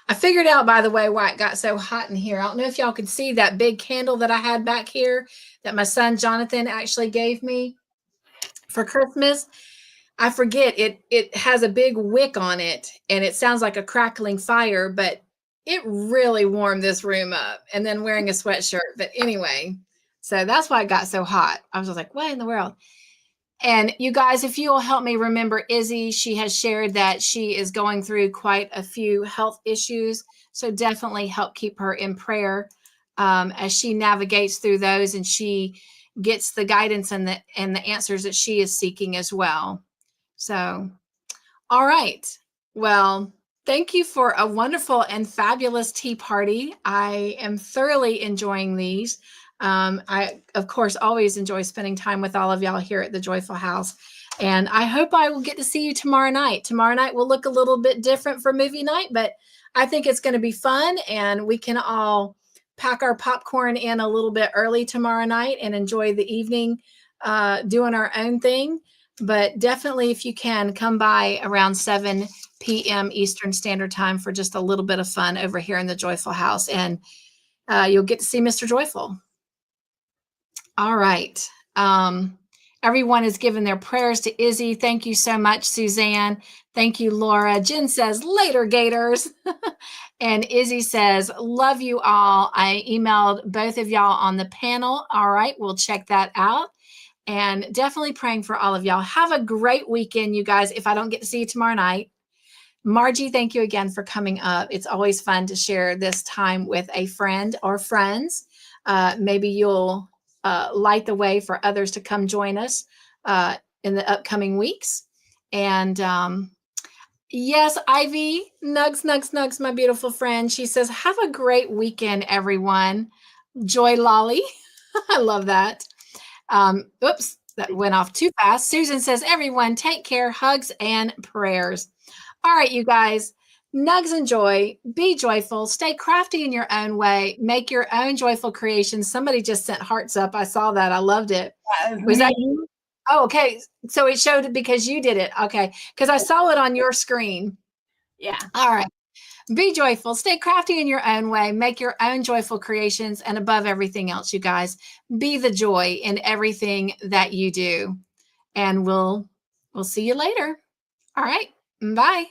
I figured out, by the way, why it got so hot in here. I don't know if y'all can see that big candle that I had back here that my son Jonathan actually gave me for Christmas. I forget it has a big wick on it, and it sounds like a crackling fire, but it really warmed this room up. And then wearing a sweatshirt. But anyway, so that's why it got so hot. I was just like, what in the world? And you guys, if you will help me remember Izzy, she has shared that she is going through quite a few health issues. So definitely help keep her in prayer as she navigates through those, and she gets the guidance and the answers that she is seeking as well. So, all right. Well, thank you for a wonderful and fabulous tea party. I am thoroughly enjoying these. I, of course, always enjoy spending time with all of y'all here at the Joyful House. And I hope I will get to see you tomorrow night. Tomorrow night will look a little bit different for movie night, but I think it's going to be fun, and we can all pack our popcorn in a little bit early tomorrow night and enjoy the evening doing our own thing. But definitely, if you can, come by around 7 p.m. Eastern Standard Time for just a little bit of fun over here in the Joyful House, and you'll get to see Mr. Joyful. All right. Everyone has given their prayers to Izzy. Thank you so much, Suzanne. Thank you, Laura. Jen says, later, Gators. And Izzy says, love you all. I emailed both of y'all on the panel. All right, we'll check that out. And definitely praying for all of y'all. Have a great weekend, you guys, if I don't get to see you tomorrow night. Margie, thank you again for coming up. It's always fun to share this time with a friend or friends. Maybe you'll light the way for others to come join us in the upcoming weeks. And yes, Ivy, Nugs, my beautiful friend. She says, have a great weekend, everyone. Joy Lolly. I love that. Oops, that went off too fast. Susan says, everyone, take care, hugs and prayers. All right, you guys, nugs and joy, be joyful, stay crafty in your own way, make your own joyful creations. Somebody just sent hearts up. I saw that. I loved it. Was that you? Oh, okay. So it showed it because you did it. Okay. Because I saw it on your screen. Yeah. All right. Be joyful, stay crafty in your own way, make your own joyful creations, and above everything else, you guys, be the joy in everything that you do. And we'll see you later. All right. Bye.